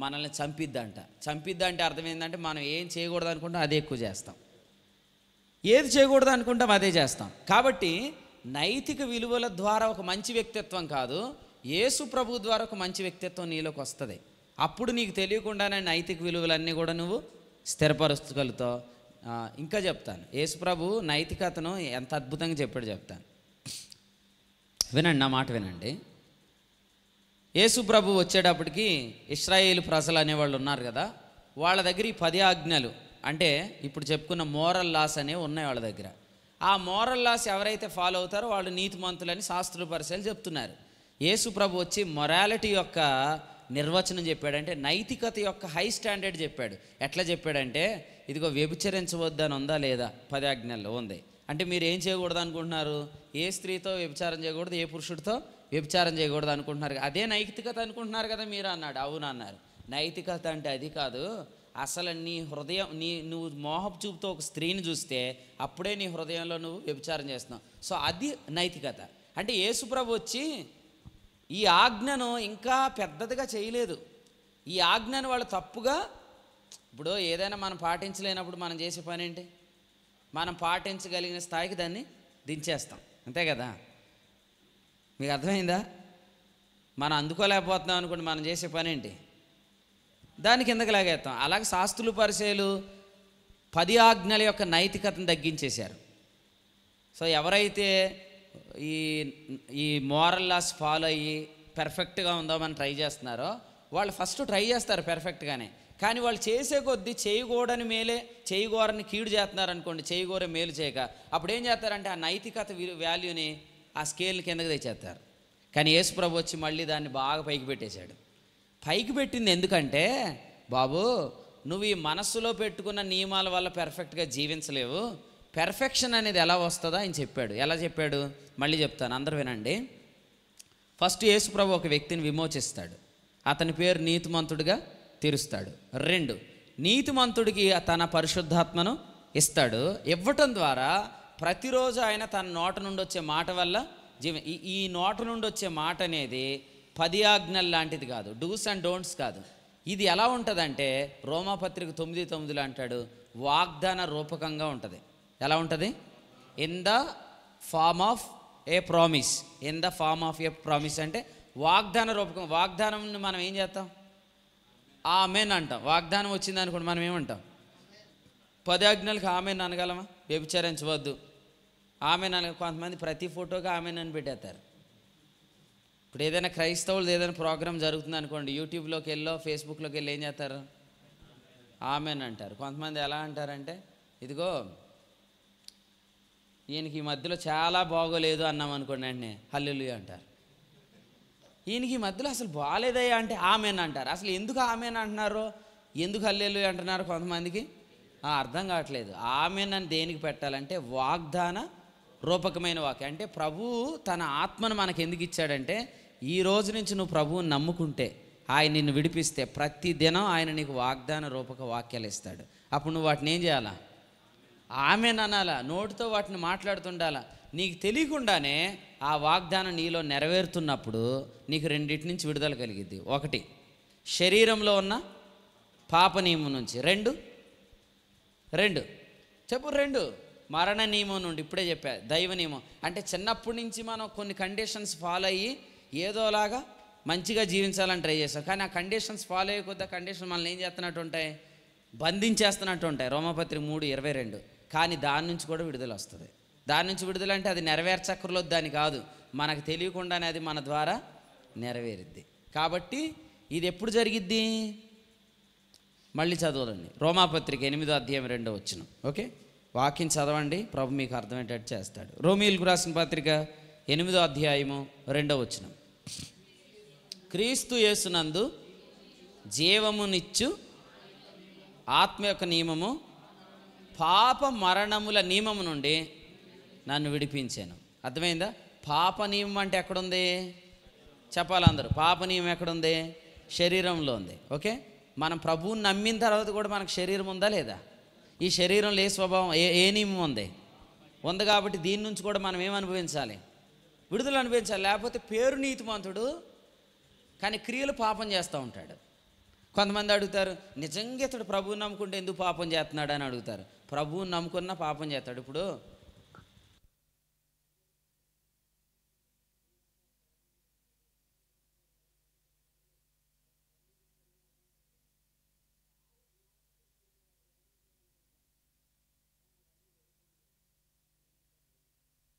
మనల్ని చంపిద్దంటే అర్థం ఏంటంటే మనం ఏం చేయకూడదు అనుకుంటాం అదే ఎక్కువ చేస్తాం, ఏది చేయకూడదు అనుకుంటాం అదే చేస్తాం. కాబట్టి నైతిక విలువల ద్వారా ఒక మంచి వ్యక్తిత్వం కాదు, యేసు ప్రభు ద్వారా ఒక మంచి వ్యక్తిత్వం నీలోకి వస్తుంది. అప్పుడు నీకు తెలియకుండానే నైతిక విలువలన్నీ కూడా నువ్వు స్థిరపరచగలుగుతావు. ఇంకా చెప్తాను, యేసు ప్రభు నైతికతను ఎంత అద్భుతంగా చెప్పాడు చెప్తాను. వినండి, నా మాట వినండి. యేసు ప్రభు వచ్చేటప్పటికి ఇశ్రాయేలు ప్రజలు అనేవాళ్ళు ఉన్నారు కదా, వాళ్ళ దగ్గర ఈ 10 ఆజ్ఞలు అంటే ఇప్పుడు చెప్పుకున్న మోరల్ లాస్ అనేవి ఉన్నాయి వాళ్ళ దగ్గర. ఆ మోరల్ లాస్ ఎవరైతే ఫాలో అవుతారో వాళ్ళు నీతిమంతులని శాస్త్రుల పరిశీలన చెప్తున్నారు. యేసు ప్రభు వచ్చి మొరాలిటీ యొక్క నిర్వచనం చెప్పాడంటే, నైతికత యొక్క హై స్టాండర్డ్ చెప్పాడు. ఎట్లా చెప్పాడంటే, ఇదిగో వ్యభిచరించవద్దు అని ఉందా లేదా 10 ఆజ్ఞల్లో ఉంది. అంటే మీరు ఏం చేయకూడదు అనుకుంటున్నారు? ఏ స్త్రీతో వ్యభిచారం చేయకూడదు, ఏ పురుషుడితో వ్యభిచారం చేయకూడదు అనుకుంటున్నారు. అదే నైతికత అనుకుంటున్నారు కదా మీరు అన్నాడు. అవును అన్నారు. నైతికత అంటే అది కాదు, అసలు నీ హృదయం నువ్వు మోహపు చూపుతో ఒక స్త్రీని చూస్తే అప్పుడే నీ హృదయంలో నువ్వు వ్యభిచారం చేస్తున్నావు. సో అది నైతికత. అంటే యేసుప్రభు వచ్చి ఈ ఆజ్ఞను ఇంకా పెద్దదిగా చేయలేదు. ఈ ఆజ్ఞను వాళ్ళు తప్పుగా, ఇప్పుడు ఏదైనా మనం పాటించలేనప్పుడు మనం చేసే పని ఏంటి? మనం పాటించగలిగిన స్థాయికి దాన్ని దించేస్తాం, అంతే కదా? మీకు అర్థమైందా? మనం అందుకోలేకపోతున్నాం అనుకోండి, మనం చేసే పని ఏంటి? దాని కిందకి లాగేస్తాం. అలాగే శాస్త్రులు పరిచయాలు 10 ఆజ్ఞల యొక్క నైతికతను తగ్గించేశారు. సో ఎవరైతే ఈ మోరల్ లాస్ ఫాలో అయ్యి పెర్ఫెక్ట్గా ఉందామని ట్రై చేస్తున్నారో వాళ్ళు ఫస్ట్ ట్రై చేస్తారు పెర్ఫెక్ట్గానే, కానీ వాళ్ళు చేసే కొద్దీ చేయకూడని మేలే, చేయకూడని కీడు చేస్తున్నారు అనుకోండి, చేయకూర మేలు చేయక, అప్పుడు ఏం చేస్తారంటే ఆ నైతికత వాల్యూని ఆ స్కేల్ కిందకి తెచ్చేస్తారు. కానీ యేసు ప్రభు వచ్చి మళ్ళీ దాన్ని బాగా పైకి పెట్టేశాడు. పైకి పెట్టింది ఎందుకంటే, బాబు నువ్వు ఈ మనస్సులో పెట్టుకున్న నియమాల వల్ల పెర్ఫెక్ట్గా జీవించలేవు, పెర్ఫెక్షన్ అనేది ఎలా వస్తుందో ఆయన చెప్పాడు. ఎలా చెప్పాడు మళ్ళీ చెప్తాను, అందరూ వినండి. ఫస్ట్ యేసు ప్రభు ఒక వ్యక్తిని విమోచిస్తాడు, అతని పేరు నీతిమంతుడిగా తీరుస్తాడు. 2, నీతిమంతుడికి తన పరిశుద్ధాత్మను ఇస్తాడు. ఇవ్వటం ద్వారా ప్రతిరోజు ఆయన తన నోట నుండి వచ్చే మాట వల్ల ఈ నోట నుండి వచ్చే మాట అనేది 10 ఆజ్ఞలు లాంటిది కాదు, డూస్ అండ్ డోంట్స్ కాదు. ఇది ఎలా ఉంటుందంటే రోమాపత్రిక 9:9 అంటాడు, వాగ్దాన రూపకంగా ఉంటుంది. ఎలా ఉంటుంది? In the form of a promise. In the form of a promise అంటే వాగ్దాన రూపకం. వాగ్దానం మనం ఏం చేస్తాం? ఆమెన్ అంటాం. వాగ్దానం వచ్చింది అనుకోండి, మనం ఏమంటాం? 10 ఆజ్ఞలకు ఆమెన్ అనగలమా? వ్యభిచరించవద్దు ఆమెన్ అనగ. కొంతమంది ప్రతి ఫోటోకి ఆమెన్ అని పెట్టేస్తారు. ఇప్పుడు ఏదైనా క్రైస్తవులు ఏదైనా ప్రోగ్రామ్ జరుగుతుంది అనుకోండి, యూట్యూబ్లోకి వెళ్ళో ఫేస్బుక్లోకి వెళ్ళి ఏం చేస్తారు? ఆమెన్ అంటారు. కొంతమంది ఎలా అంటారంటే, ఇదిగో ఈయనకి ఈ మధ్యలో చాలా బాగోలేదు అన్నాం అనుకోండి, వెంటనే హల్లెలూయా అంటారు. ఈయనకి ఈ మధ్యలో అసలు బాగాలేదయ్యా అంటే ఆమెన్ అంటారు. అసలు ఎందుకు ఆమెన్ అంటున్నారో, ఎందుకు హల్లెలూయా అంటున్నారు కొంతమందికి అర్థం కావట్లేదు. ఆమెన్ అని దేనికి పెట్టాలంటే వాగ్దాన రూపకమైన వాక్యం. అంటే ప్రభువు తన ఆత్మను మనకు ఎందుకు ఇచ్చాడంటే, ఈ రోజు నుంచి నువ్వు ప్రభువుని నమ్ముకుంటే, ఆయన నిన్ను విడిపిస్తే ప్రతి దినం ఆయన నీకు వాగ్దాన రూపక వాక్యాలు ఇస్తాడు. అప్పుడు నువ్వు వాటిని ఏం చేయాలా? ఆమెన్ అనాలా, నోటితో వాటిని మాట్లాడుతుండాలా. నీకు తెలియకుండానే ఆ వాగ్దానం నీలో నెరవేరుతున్నప్పుడు నీకు 2 నుంచి విడుదల కలిగిద్ది. 1, శరీరంలో ఉన్న పాప నియమం నుంచి. 2 చెప్పు 2 మరణ నియమం నుండి. ఇప్పుడే చెప్పా, దైవ నియమం. అంటే చిన్నప్పటి నుంచి మనం కొన్ని కండిషన్స్ ఫాలో అయ్యి ఏదోలాగా మంచిగా జీవించాలని ట్రై చేస్తాం, కానీ ఆ కండిషన్స్ ఫాలో అయ్యే కొద్ది కండిషన్ మనల్ని ఏం చేస్తున్నట్టు ఉంటాయి? బంధించేస్తున్నట్టు ఉంటాయి. రోమాపత్రిక 3:22. కానీ దాని నుంచి కూడా విడుదల వస్తుంది. దాని నుంచి విడుదల అంటే అది నెరవేర్చక్కర్లేదు దాని కాదు, మనకు తెలియకుండానే అది మన ద్వారా నెరవేరుద్ది. కాబట్టి ఇది ఎప్పుడు జరిగిద్ది? మళ్ళీ చదవదండి, రోమాపత్రిక 8:2. ఓకే, వాక్యం చదవండి, ప్రభు మీకు అర్థమయ్యేటట్టు చేస్తాడు. రోమీయులకు రాసిన పత్రిక 8:2. క్రీస్తు యేసునందు జీవమునిచ్చు ఆత్మ యొక్క నియమము పాప మరణముల నియమము నుండి నన్ను విడిపించాను. అర్థమైందా? పాప నియమం అంటే ఎక్కడుంది చెప్పాలి అందరూ. పాప నియమం ఎక్కడుంది? శరీరంలో ఉంది. ఓకే, మనం ప్రభువుని నమ్మిన తర్వాత కూడా మనకు శరీరం ఉందా లేదా? ఈ శరీరంలో ఏ స్వభావం, ఏ నియమం ఉంది కాబట్టి దీని నుంచి కూడా మనం ఏమనుభవించాలి? విడుదల అనుభవించాలి. లేకపోతే పేరు నీతిమంతుడు కానీ క్రియలు పాపం చేస్తూ ఉంటాడు. కొంతమంది అడుగుతారు, నిజంగా ఇతడు ప్రభువుని నమ్ముకుంటే ఎందుకు పాపం చేస్తున్నాడు అని అడుగుతారు. ప్రభువుని నమ్ముకున్నా పాపం చేస్తాడు. ఇప్పుడు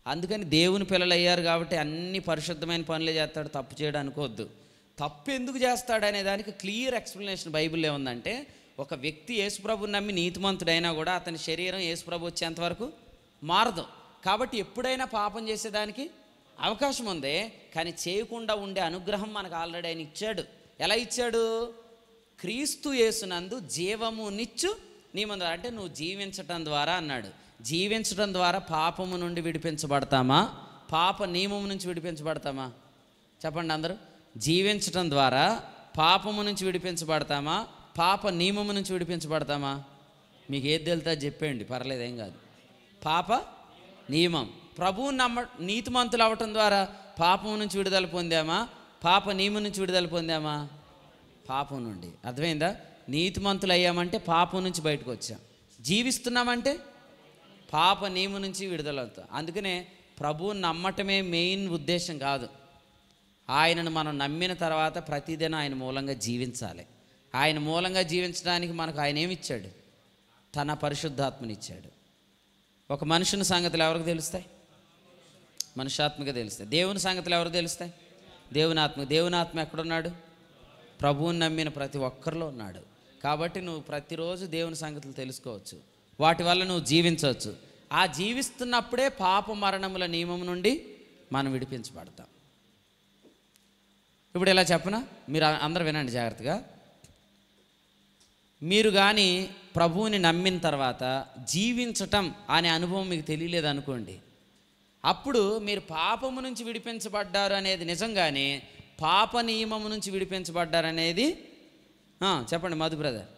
అందుకని దేవుని పిల్లలు అయ్యారు కాబట్టి అన్ని పరిశుద్ధమైన పనులే చేస్తాడు, తప్పు చేయడం అనుకోవద్దు. తప్పు ఎందుకు చేస్తాడు అనే దానికి క్లియర్ ఎక్స్ప్లెనేషన్ బైబిల్లో ఏముందంటే, ఒక వ్యక్తి యేసుప్రభుని నమ్మి నీతిమంతుడైనా కూడా అతని శరీరం యేసుప్రభు వచ్చేంతవరకు మారదు. కాబట్టి ఎప్పుడైనా పాపం చేసేదానికి అవకాశం ఉంది, కానీ చేయకుండా ఉండే అనుగ్రహం మనకు ఆల్రెడీ ఆయన ఇచ్చాడు. ఎలా ఇచ్చాడు? క్రీస్తు యేసునందు జీవమునిచ్చు నియమం, అంటే నువ్వు జీవించటం ద్వారా అన్నాడు. జీవించటం ద్వారా పాపము నుండి విడిపించబడతామా, పాప నియమం నుంచి విడిపించబడతామా? చెప్పండి అందరూ. జీవించటం ద్వారా పాపము నుంచి విడిపించబడతామా, పాప నియమము నుంచి విడిపించబడతామా? మీకు ఏది తెలుతా చెప్పండి, పర్లేదు, ఏం కాదు. పాప నియమం. ప్రభువుని నీతిమంతులు అవ్వటం ద్వారా పాపం నుంచి విడుదల పొందామా, పాప నియమం నుంచి విడుదల పొందామా? పాపం నుండి. అర్థమైందా? నీతిమంతులు అయ్యామంటే పాపం నుంచి బయటకు వచ్చాం. జీవిస్తున్నామంటే పాప నియమం నుంచి విడుదల అవుతాం. అందుకనే ప్రభువుని నమ్మటమే మెయిన్ ఉద్దేశం కాదు. ఆయనను మనం నమ్మిన తర్వాత ప్రతిదినం ఆయన మూలంగా జీవించాలి. ఆయన మూలంగా జీవించడానికి మనకు ఆయన ఏమిచ్చాడు? తన పరిశుద్ధాత్మనిచ్చాడు. ఒక మనుషుని సంగతులు ఎవరికి తెలుస్తాయి? మనుష్యాత్మగా తెలుస్తాయి. దేవుని సంగతులు ఎవరికి తెలుస్తాయి? దేవుని ఆత్మ. దేవుని ఆత్మ ఎక్కడున్నాడు? ప్రభువుని నమ్మిన ప్రతి ఒక్కరిలో ఉన్నాడు. కాబట్టి నువ్వు ప్రతిరోజు దేవుని సంగతులు తెలుసుకోవచ్చు, వాటి వల్ల నువ్వు జీవించవచ్చు. ఆ జీవిస్తున్నప్పుడే పాప మరణముల నియమం నుండి మనం విడిపించబడతాం. ఇప్పుడు ఇలా చెప్పనా, మీరు అందరూ వినండి జాగ్రత్తగా. మీరు కానీ ప్రభువుని నమ్మిన తర్వాత జీవించటం అనే అనుభవం మీకు తెలియలేదు అనుకోండి, అప్పుడు మీరు పాపము నుంచి విడిపించబడ్డారు అనేది నిజంగానే, పాప నియమము నుంచి విడిపించబడ్డారు అనేది చెప్పండి మధు బ్రదర్,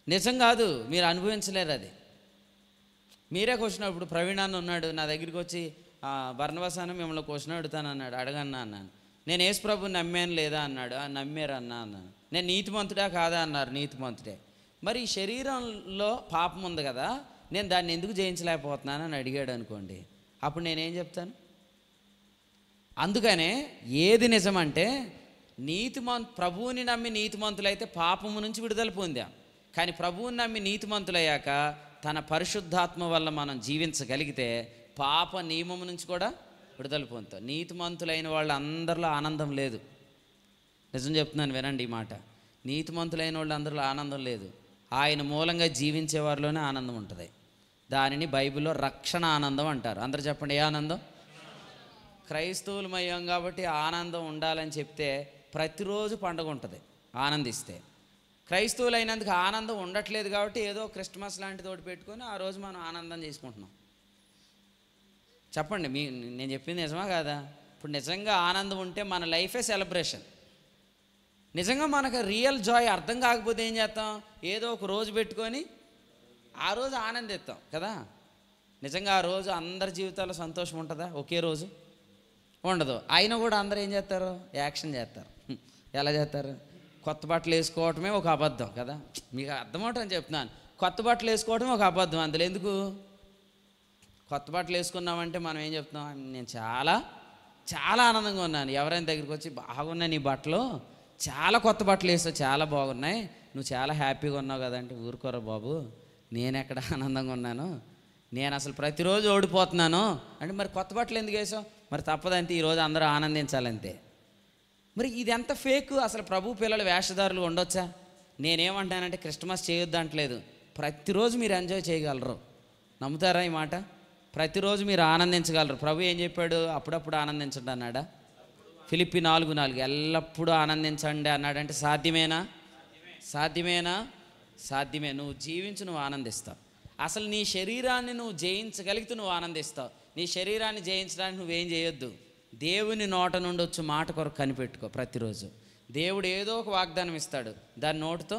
నిజం కాదు, మీరు అనుభవించలేరు అది. మీరే క్వశ్చన్. ఇప్పుడు ప్రవీణ్ అన్న ఉన్నాడు నా దగ్గరికి వచ్చి, బర్నబాస్ అన్న మిమ్మల్ని క్వశ్చన్ అడుగుతాను అన్నాడు. అడగన్నా అన్నాను. నేను యేసు ప్రభుని నమ్మాను లేదా అన్నాడు. నమ్మారు అన్నా అన్నాను. నేను నీతిమంతుడా కాదా అన్నారు. నీతిమంతుడే. మరి ఈ శరీరంలో పాపం ఉంది కదా, నేను దాన్ని ఎందుకు జయించలేకపోతున్నాను అని అడిగాడు అనుకోండి, అప్పుడు నేనేం చెప్తాను? అందుకనే ఏది నిజమంటే, ప్రభువుని నమ్మి నీతిమంతులైతే పాపము నుంచి విడుదల పొందాం. కానీ ప్రభువుని నమ్మి నీతిమంతులయ్యాక తన పరిశుద్ధాత్మ వల్ల మనం జీవించగలిగితే పాప నియమం నుంచి కూడా విడుదల పొందుతాం. నీతిమంతులైన వాళ్ళు అందరిలో ఆనందం లేదు. నిజం చెప్తున్నాను, వినండి ఈ మాట. నీతిమంతులైన వాళ్ళు అందరిలో ఆనందం లేదు. ఆయన మూలంగా జీవించే వారిలోనే ఆనందం ఉంటుంది. దానిని బైబిల్లో రక్షణ ఆనందం అంటారు. అందరూ చెప్పండి, ఏ ఆనందం? క్రైస్తవులమయ్యాం కాబట్టి ఆనందం ఉండాలని చెప్తే ప్రతిరోజు పండుగ ఉంటుంది ఆనందిస్తే. క్రైస్తవులు అయినందుకు ఆనందం ఉండట్లేదు కాబట్టి ఏదో క్రిస్మస్ లాంటిది ఒకటి పెట్టుకొని ఆ రోజు మనం ఆనందం చేసుకుంటున్నాం. చెప్పండి, నేను చెప్పింది నిజమా కాదా? ఇప్పుడు నిజంగా ఆనందం ఉంటే మన లైఫే సెలబ్రేషన్. నిజంగా మనకు రియల్ జాయ్ అర్థం కాకపోతే ఏం చేస్తాం? ఏదో ఒక రోజు పెట్టుకొని ఆ రోజు ఆనందిస్తాం కదా. నిజంగా ఆ రోజు అందరి జీవితాల్లో సంతోషం ఉంటుందా? ఒకే రోజు ఉండదు. అయినా కూడా అందరూ ఏం చేస్తారు? యాక్షన్ చేస్తారు. ఎలా చేస్తారు? కొత్త బట్టలు వేసుకోవటమే ఒక అబద్ధం కదా. మీకు అర్థమవుతుందని చెప్తున్నాను. కొత్త బట్టలు వేసుకోవటమే ఒక అబద్ధం. అందులో ఎందుకు? కొత్త బట్టలు వేసుకున్నామంటే మనం ఏం చెప్తున్నాం? నేను చాలా చాలా ఆనందంగా ఉన్నాను. ఎవరైనా దగ్గరికి వచ్చి, బాగున్నాయి నీ బట్టలు, చాలా కొత్త బట్టలు వేస్తావు, చాలా బాగున్నాయి, నువ్వు చాలా హ్యాపీగా ఉన్నావు కదంటే, ఊరుకోరా బాబు, నేను ఎక్కడ ఆనందంగా ఉన్నాను, నేను అసలు ప్రతిరోజు ఓడిపోతున్నాను అంటే, మరి కొత్త బట్టలు ఎందుకు వేసావు? మరి తప్పదంతే, ఈరోజు అందరూ ఆనందించాలంతే. మరి ఇది ఎంత ఫేక్ అసలు. ప్రభు పిల్లలు వేషధారులు ఉండొచ్చా? నేనేమంటానంటే క్రిస్మస్ చేయొద్దు అంటలేదు, ప్రతిరోజు మీరు ఎంజాయ్ చేయగలరు. నమ్ముతారా ఈ మాట? ప్రతిరోజు మీరు ఆనందించగలరు. ప్రభు ఏం చెప్పాడు? అప్పుడప్పుడు ఆనందించండి అన్నాడా? ఫిలిప్పీ 4:4 ఎల్లప్పుడూ ఆనందించండి అన్నాడంటే సాధ్యమేనా? సాధ్యమేనా? సాధ్యమే. నువ్వు జీవించి నువ్వు ఆనందిస్తావు. అసలు నీ శరీరాన్ని నువ్వు జయించగలిగితే నువ్వు ఆనందిస్తావు. నీ శరీరాన్ని జయించడానికి నువ్వేం చేయొద్దు, దేవుని నోట నుండి వచ్చి మాట కొరకు కనిపెట్టుకో. ప్రతిరోజు దేవుడు ఏదో ఒక వాగ్దానం ఇస్తాడు, దాని నోటితో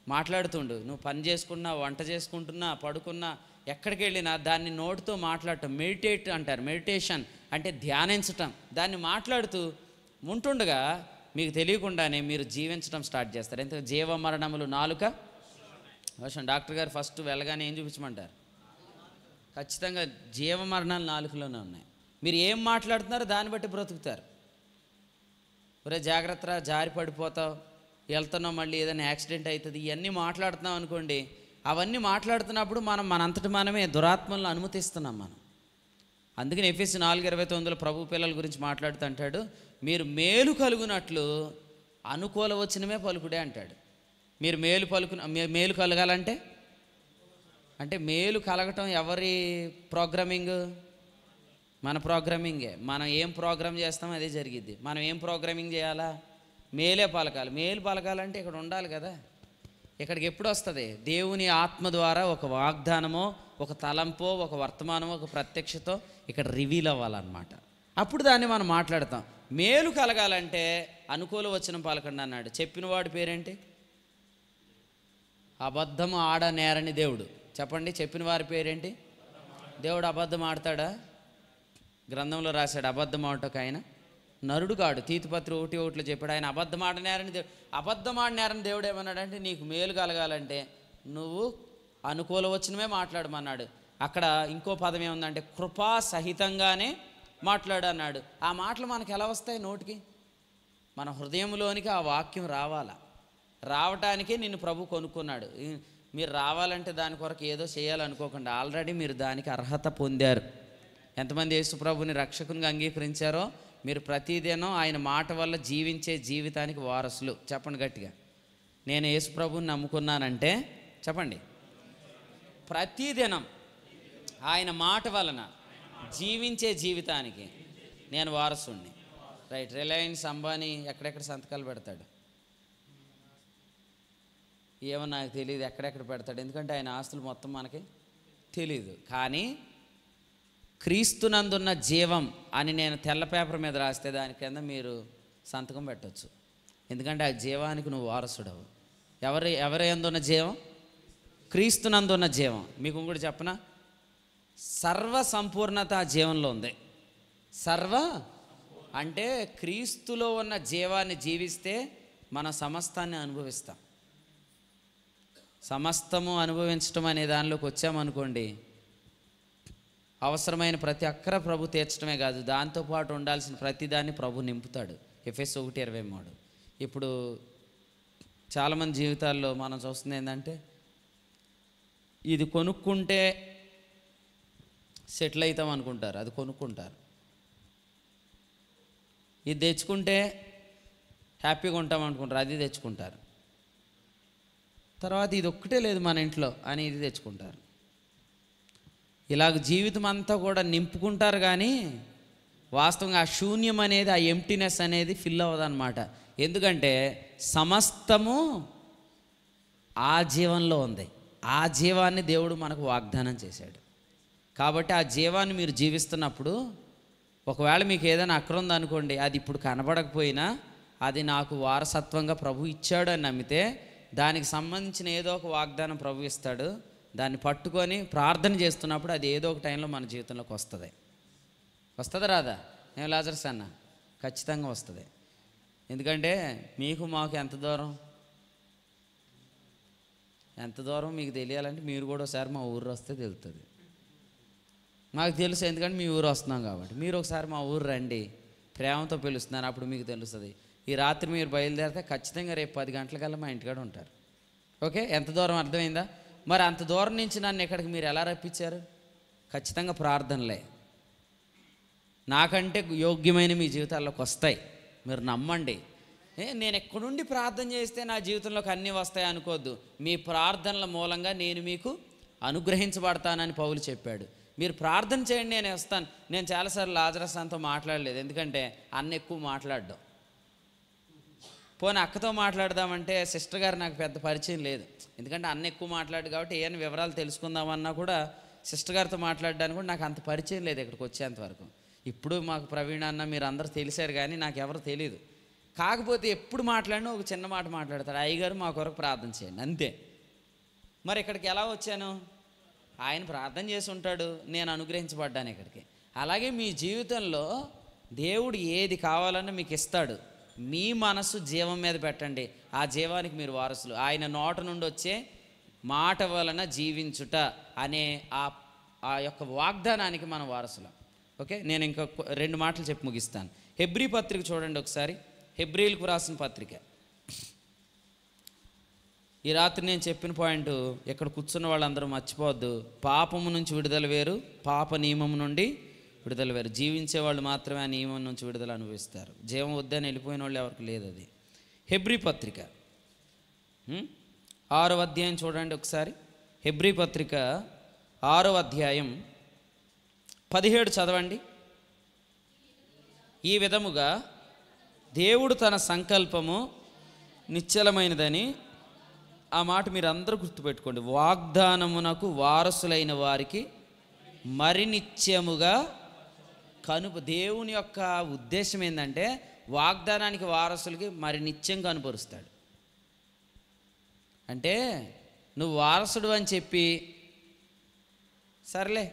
మాట్లాడుతుండు. నువ్వు పని చేసుకున్నా, వంట చేసుకుంటున్నా, పడుకున్నా, ఎక్కడికి వెళ్ళినా దాన్ని నోటితో మాట్లాడటం మెడిటేట్ అంటారు. మెడిటేషన్ అంటే ధ్యానించటం. దాన్ని మాట్లాడుతూ ఉంటుండగా మీకు తెలియకుండానే మీరు జీవించడం స్టార్ట్ చేస్తారు. ఎందుకంటే జీవమరణములు నాలుక వశం. డాక్టర్ గారు ఫస్ట్ వెళ్ళగానే ఏం చూపించమంటారు? ఖచ్చితంగా జీవమరణాలు నాలుకలోనే ఉన్నాయి. మీరు ఏం మాట్లాడుతున్నారో దాన్ని బట్టి బ్రతుకుతారు. ఒరే జాగ్రత్త, జారి పడిపోతావు, వెళ్తున్నావు, మళ్ళీ ఏదైనా యాక్సిడెంట్ అవుతుంది, ఇవన్నీ మాట్లాడుతున్నాం అనుకోండి. అవన్నీ మాట్లాడుతున్నప్పుడు మనం మనంతటి మనమే దురాత్మలను అనుమతిస్తున్నాం మనం. అందుకని ఎఫెసీ 4:29 ప్రభు పిల్లల గురించి మాట్లాడుతూ అంటాడు, మీరు మేలు కలుగునట్లు అనుకూల వచనమే పలుకుడే అంటాడు. మీరు మేలు కలగాలంటే అంటే మేలు కలగటం ఎవరి ప్రోగ్రామింగ్? మన ప్రోగ్రామింగే. మనం ఏం ప్రోగ్రామ్ చేస్తామో అదే జరిగిద్ది. మనం ఏం ప్రోగ్రామింగ్ చేయాలా? మేలే పలకాలి. మేలు పలకాలంటే ఇక్కడ ఉండాలి కదా. ఇక్కడికి ఎప్పుడు వస్తుంది? దేవుని ఆత్మ ద్వారా ఒక వాగ్దానమో, ఒక తలంపో, ఒక వర్తమానమో, ఒక ప్రత్యక్షతో ఇక్కడ రివీల్ అవ్వాలన్నమాట. అప్పుడు దాన్ని మనం మాట్లాడతాం. మేలు కలగాలంటే అనుకూల వచనం పలకండి అన్నాడు. చెప్పిన వాడి పేరేంటి? అబద్ధం ఆడనేరని దేవుడు. చెప్పండి, చెప్పిన వారి పేరేంటి? దేవుడు అబద్ధం ఆడతాడా? గ్రంథంలో రాశాడు అబద్ధం ఆడటకు ఆయన నరుడు కాడు. తీతుపత్రి 1:1 చెప్పాడు ఆయన అబద్ధం ఆడనేరని దేవుడు. అబద్ధం ఆడనేరని దేవుడు ఏమన్నాడంటే నీకు మేలు కలగాలంటే నువ్వు అనుకూల వచనమే మాట్లాడమన్నాడు. అక్కడ ఇంకో పదం ఏముందంటే కృపా సహితంగానే మాట్లాడు అన్నాడు. ఆ మాటలు మనకు ఎలా వస్తాయి నోటికి? మన హృదయంలోనికి ఆ వాక్యం రావాలా. రావటానికే నిన్ను ప్రభు కొనుక్కున్నాడు. మీరు రావాలంటే దాని కొరకు ఏదో చేయాలనుకోకుండా ఆల్రెడీ మీరు దానికి అర్హత పొందారు. ఎంతమంది యేసు ప్రభుని రక్షకునిగా అంగీకరించారో మీరు ప్రతిదినం ఆయన మాట వల్ల జీవించే జీవితానికి వారసులు. చెప్పండి గట్టిగా, నేను యేసు ప్రభుని నమ్ముకున్నానంటే చెప్పండి. ప్రతిదినం ఆయన మాట వలన జీవించే జీవితానికి నేను వారసుడిని. రైట్. రిలయన్స్ అంబానీ ఎక్కడెక్కడ సంతకాలు పెడతాడు ఏమో నాకు తెలియదు, ఎక్కడెక్కడ పెడతాడు. ఎందుకంటే ఆయన ఆస్తులు మొత్తం మనకి తెలీదు. కానీ క్రీస్తునందున్న జీవం అని నేను తెల్ల పేపర్ మీద రాస్తే దాని కింద మీరు సంతకం పెట్టవచ్చు. ఎందుకంటే ఆ జీవానికి నువ్వు వారసుడవు. ఎవరి యందున్న జీవం? క్రీస్తునందున్న జీవం. మీకు ఇంకోటి చెప్పనా? సర్వ సంపూర్ణత ఆ జీవంలో ఉంది. సర్వ అంటే క్రీస్తులో ఉన్న జీవాన్ని జీవిస్తే మన సమస్తాన్ని అనుభవిస్తాం. సమస్తము అనుభవించడం అనే దానిలోకి వచ్చామనుకోండి, అవసరమైన ప్రతి అక్కర ప్రభు తీర్చడమే కాదు, దాంతోపాటు ఉండాల్సిన ప్రతిదాన్ని ప్రభు నింపుతాడు. ఎఫెసీయులు 1:23. ఇప్పుడు చాలామంది జీవితాల్లో మనం చూస్తుంది ఏంటంటే ఇది కొనుక్కుంటే సెటిల్ అవుతాం అనుకుంటారు, అది కొనుక్కుంటారు. ఇది తెచ్చుకుంటే హ్యాపీగా ఉంటాం అనుకుంటారు, అది తెచ్చుకుంటారు. తర్వాత ఇది ఒక్కటే లేదు మన ఇంట్లో అని ఇది తెచ్చుకుంటారు. ఇలాగ జీవితం అంతా కూడా నింపుకుంటారు, కానీ వాస్తవంగా ఆ శూన్యం అనేది, ఆ ఎంప్టీనెస్ అనేది ఫిల్ అవ్వదన్నమాట. ఎందుకంటే సమస్తము ఆ జీవంలో ఉంది. ఆ జీవాన్ని దేవుడు మనకు వాగ్దానం చేశాడు. కాబట్టి ఆ జీవాన్ని మీరు జీవిస్తున్నప్పుడు ఒకవేళ మీకు ఏదైనా అక్కర ఉందనుకోండి, అది ఇప్పుడు కనబడకపోయినా అది నాకు వారసత్వంగా ప్రభు ఇచ్చాడు అని నమ్మితే దానికి సంబంధించిన ఏదో ఒక వాగ్దానం ప్రభు ఇస్తాడు. దాన్ని పట్టుకొని ప్రార్థన చేస్తున్నప్పుడు అది ఏదో ఒక టైంలో మన జీవితంలోకి వస్తుంది రాదా? ఏం లాజర్స్ అన్న? ఖచ్చితంగా వస్తుంది. ఎందుకంటే మీకు మాకు ఎంత దూరం మీకు తెలియాలంటే మీరు కూడా ఒకసారి మా ఊరు వస్తే తెలుస్తుంది. మాకు తెలుసు, ఎందుకంటే మీ ఊరు వస్తున్నాం కాబట్టి. మీరు ఒకసారి మా ఊరు రండి, ప్రేమతో పిలుస్తున్నాను, అప్పుడు మీకు తెలుస్తుంది. ఈ రాత్రి మీరు బయలుదేరితే ఖచ్చితంగా రేపు 10 గంటలకల్లా మా ఇంటికాడ ఉంటారు. ఓకే, ఎంత దూరం అర్థమైందా? మరి అంత దూరం నుంచి నన్ను ఇక్కడికి మీరు ఎలా రప్పించారు? ఖచ్చితంగా ప్రార్థనలే. నాకంటే యోగ్యమైన మీ జీవితాల్లోకి వస్తాయి, మీరు నమ్మండి. నేను ఎక్కడుండి ప్రార్థన చేస్తే నా జీవితంలోకి అన్నీ వస్తాయి అనుకోవద్దు. మీ ప్రార్థనల మూలంగా నేను మీకు అనుగ్రహించబడతానని పౌలు చెప్పాడు. మీరు ప్రార్థన చేయండి, నేను వస్తాను. నేను చాలాసార్లు లాజరస్ అంతా మాట్లాడలేదు, ఎందుకంటే అన్న ఎక్కువ మాట్లాడడం. పోనీ అక్కతో మాట్లాడదామంటే సిస్టర్ గారు నాకు పెద్ద పరిచయం లేదు, ఎందుకంటే అన్న ఎక్కువ మాట్లాడు కాబట్టి ఏమైనా వివరాలు తెలుసుకుందామన్నా కూడా సిస్టర్ గారితో మాట్లాడడానికి కూడా నాకు అంత పరిచయం లేదు ఇక్కడికి వచ్చేంతవరకు. ఇప్పుడు మాకు ప్రవీణ అన్న మీరు అందరూ తెలిసారు, కానీ నాకు ఎవరు తెలియదు. కాకపోతే ఎప్పుడు మాట్లాడినా ఒక చిన్న మాట మాట్లాడతాడు, అయ్యగారు మా కొరకు ప్రార్థన చేయండి, అంతే. మరి ఇక్కడికి ఎలా వచ్చాను? ఆయన ప్రార్థన చేసి ఉంటాడు, నేను అనుగ్రహించబడ్డాను ఇక్కడికి. అలాగే మీ జీవితంలో దేవుడు ఏది కావాలన్నా మీకు ఇస్తాడు. మీ మనసు జీవం మీద పెట్టండి, ఆ జీవానికి మీరు వారసులు. ఆయన నోట నుండి వచ్చే మాట వలన జీవించుట అనే ఆ యొక్క వాగ్దానానికి మనం వారసులం. ఓకే, నేను ఇంకా 2 మాటలు చెప్పి ముగిస్తాను. హెబ్రీ పత్రిక చూడండి ఒకసారి. హెబ్రీలకు రాసిన పత్రిక. ఈ రాత్రి నేను చెప్పిన పాయింట్ ఇక్కడ కూర్చున్న వాళ్ళందరూ మర్చిపోవద్దు. పాపము నుంచి విడుదల వేరు, పాప నియమం నుండి విడుదల వేరు. జీవించే వాళ్ళు మాత్రమే ఆ నియమం నుంచి విడుదల అనుభవిస్తారు. జీవం వద్దని వెళ్ళిపోయిన వాళ్ళు ఎవరికి లేదు. అది హెబ్రీ పత్రిక 6వ అధ్యాయం చూడండి ఒకసారి. హెబ్రీ పత్రిక 6వ అధ్యాయం 17 చదవండి. ఈ విధముగా దేవుడు తన సంకల్పము నిశ్చలమైనదని, ఆ మాట మీరు అందరూ గుర్తుపెట్టుకోండి. వాగ్దానమునకు వారసులైన వారికి మరి నిత్యముగా దేవుని యొక్క ఉద్దేశం ఏంటంటే వాగ్దానానికి వారసులకి మరి నిత్యం కనుపరుస్తాడు. అంటే నువ్వు వారసుడు అని చెప్పి సర్లే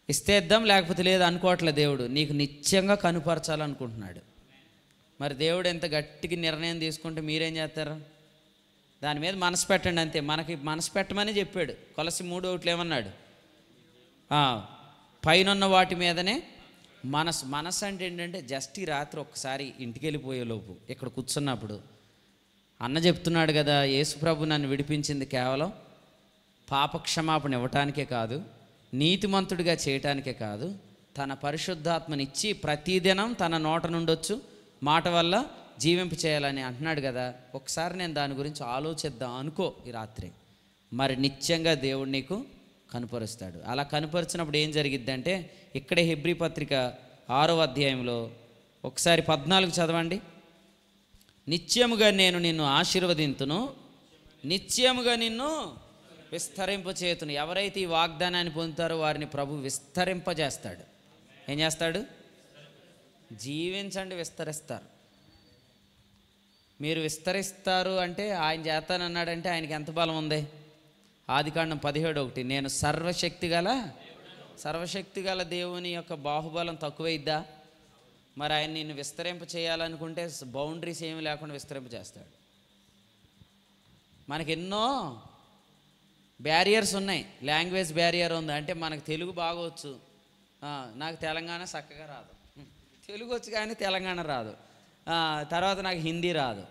ఇస్తే ఇద్దాం లేకపోతే లేదు అనుకోవట్లే. దేవుడు నీకు నిత్యంగా కనుపరచాలనుకుంటున్నాడు. మరి దేవుడు ఎంత గట్టిగా నిర్ణయం తీసుకుంటే మీరేం చేస్తారు? దాని మీద మనసు పెట్టండి అంతే. మనకి మనసు పెట్టమని చెప్పాడు. కొలసి 3:1 ఏమన్నాడు? పైనున్న వాటి మీదనే మనసు అంటే ఏంటంటే జస్ట్ ఈ రాత్రి ఒక్కసారి ఇంటికి వెళ్ళిపోయేలోపు ఇక్కడ కూర్చున్నప్పుడు అన్న చెప్తున్నాడు కదా, యేసుప్రభు నన్ను విడిపించింది కేవలం పాపక్షమాపణ ఇవ్వటానికే కాదు, నీతిమంతుడిగా చేయటానికే కాదు, తన పరిశుద్ధాత్మనిచ్చి ప్రతిదినం తన నోట నుండొచ్చు మాట వల్ల జీవింప చేయాలని అంటున్నాడు కదా. ఒకసారి నేను దాని గురించి ఆలోచిద్దాం అనుకో ఈ రాత్రి. మరి నిత్యంగా దేవుడు నీకు కనుపరుస్తాడు. అలా కనుపరిచినప్పుడు ఏం జరిగిద్ది అంటే ఇక్కడే హెబ్రీ పత్రిక 6వ అధ్యాయంలో ఒకసారి 14 చదవండి. నిత్యముగా నేను నిన్ను ఆశీర్వదింతును, నిత్యముగా నిన్ను విస్తరింపచేతును. ఎవరైతే ఈ వాగ్దానాన్ని పొందుతారో వారిని ప్రభు విస్తరింపజేస్తాడు. ఏం చేస్తాడు? జీవించండి, విస్తరిస్తారు. మీరు విస్తరిస్తారు అంటే ఆయన చేస్తానన్నాడంటే ఆయనకి ఎంత బలం ఉంది? ఆదికాండం 17:1 నేను సర్వశక్తి గల దేవుని యొక్క బాహుబలం తక్కువైద్దా? మరి ఆయన నిన్ను విస్తరింప చేయాలనుకుంటే బౌండరీస్ ఏమి లేకుండా విస్తరింప చేస్తాడు. మనకి ఎన్నో బ్యారియర్స్ ఉన్నాయి. లాంగ్వేజ్ బ్యారియర్ ఉంది. అంటే మనకు తెలుగు బాగొచ్చు, నాకు తెలంగాణ చక్కగా రాదు. తెలుగు వచ్చు కానీ తెలంగాణ రాదు. తర్వాత నాకు హిందీ రాదు,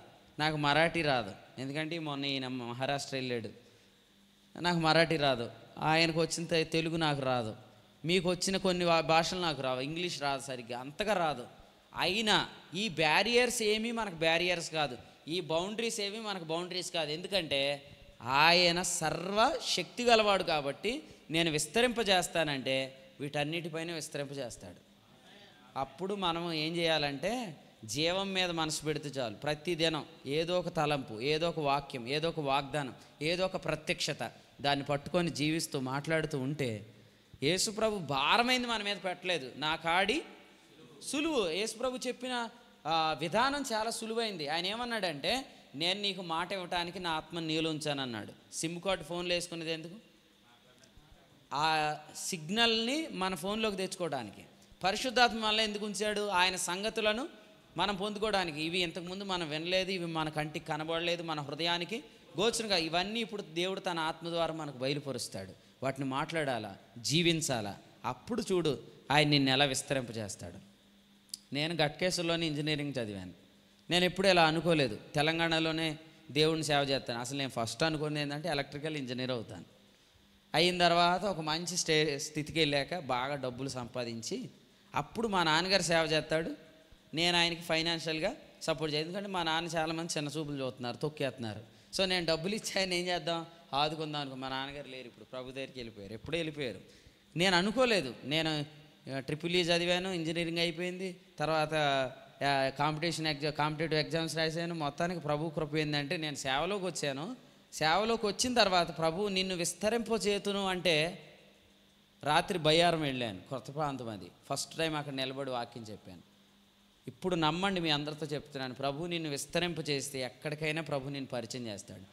నాకు మరాఠీ రాదు. ఎందుకంటే మొన్న ఈయన మహారాష్ట్ర వెళ్ళాడు, నాకు మరాఠీ రాదు. ఆయనకు వచ్చిన తెలుగు నాకు రాదు. మీకు వచ్చిన కొన్ని భాషలు నాకు రావు. ఇంగ్లీష్ రాదు సరిగ్గా, అంతగా రాదు. అయినా ఈ బ్యారియర్స్ ఏమీ మనకు బ్యారియర్స్ కాదు, ఈ బౌండరీస్ ఏమీ మనకు బౌండరీస్ కాదు. ఎందుకంటే ఆయన సర్వశక్తి గలవాడు కాబట్టి నేను విస్తరింపజేస్తానంటే వీటన్నిటిపైన విస్తరింపజేస్తాడు. అప్పుడు మనం ఏం చేయాలంటే జీవం మీద మనసు పెడితే చాలు. ప్రతిదినం ఏదో ఒక తలంపు, ఏదో ఒక వాక్యం, ఏదో ఒక వాగ్దానం, ఏదో ఒక ప్రత్యక్షత దాన్ని పట్టుకొని జీవిస్తూ మాట్లాడుతూ ఉంటే యేసుప్రభు భారమైంది మన మీద పెట్టలేదు. నా కాడి సులువు. యేసుప్రభు చెప్పిన విధానం చాలా సులువైంది. ఆయన ఏమన్నాడంటే నేను నీకు మాట ఇవ్వటానికి నా ఆత్మని నీలో ఉంచానన్నాడు. సిమ్ కార్డు ఫోన్లో వేసుకునేది ఎందుకు? ఆ సిగ్నల్ని మన ఫోన్లోకి తెచ్చుకోవడానికి. పరిశుద్ధాత్మ వల్ల ఎందుకు ఉంచాడు? ఆయన సంగతులను మనం పొందుకోవడానికి. ఇవి ఇంతకుముందు మనం వినలేదు, ఇవి మన కంటికి కనబడలేదు, మన హృదయానికి గోచరంగా ఇవన్నీ ఇప్పుడు దేవుడు తన ఆత్మ ద్వారా మనకు బయలుపరుస్తాడు. వాటిని మాట్లాడాలా, జీవించాలా. అప్పుడు చూడు ఆయన నిన్ను ఎలా విస్తరింపజేస్తాడు. నేను గట్కేశ్వర్లోనే ఇంజనీరింగ్ చదివాను. నేను ఎప్పుడు ఇలా అనుకోలేదు తెలంగాణలోనే దేవుడిని సేవ చేస్తాను. అసలు నేను ఫస్ట్ అనుకునేది ఏంటంటే ఎలక్ట్రికల్ ఇంజనీర్ అవుతాను. అయిన తర్వాత ఒక మంచి స్థితికి వెళ్ళాక బాగా డబ్బులు సంపాదించి అప్పుడు మా నాన్నగారు సేవ చేస్తాడు, నేను ఆయనకి ఫైనాన్షియల్గా సపోర్ట్ చేయాలి. ఎందుకంటే మా నాన్న చాలామంది చిన్న చూపులు చూస్తున్నారు, తొక్కేస్తున్నారు. సో నేను డబ్బులు ఇచ్చి ఆయన ఏం చేద్దాం, ఆదుకుందాం అనుకో. మా నాన్నగారు లేరు ఇప్పుడు, ప్రభు దగ్గరికి వెళ్ళిపోయారు. ఎప్పుడూ వెళ్ళిపోయారు. నేను అనుకోలేదు. నేను ట్రిపుల్ ఈ చదివాను, ఇంజనీరింగ్ అయిపోయింది. తర్వాత కాంపిటేటివ్ ఎగ్జామ్స్ రాశాను. మొత్తానికి ప్రభు కృప ఏంటంటే నేను సేవలోకి వచ్చాను. సేవలోకి వచ్చిన తర్వాత ప్రభు నిన్ను విస్తరింపచేతును అంటే రాత్రి బయ్యారం వెళ్ళాను, కొత్త ప్రాంతం అది. ఫస్ట్ టైం అక్కడ నిలబడి వాక్యం చెప్పాను. ఇప్పుడు నమ్మండి, మీ అందరితో చెప్తున్నాను, ప్రభు నిన్ను విస్తరింపచేస్తే ఎక్కడికైనా ప్రభు నిన్ను పరిచయం చేస్తాడు.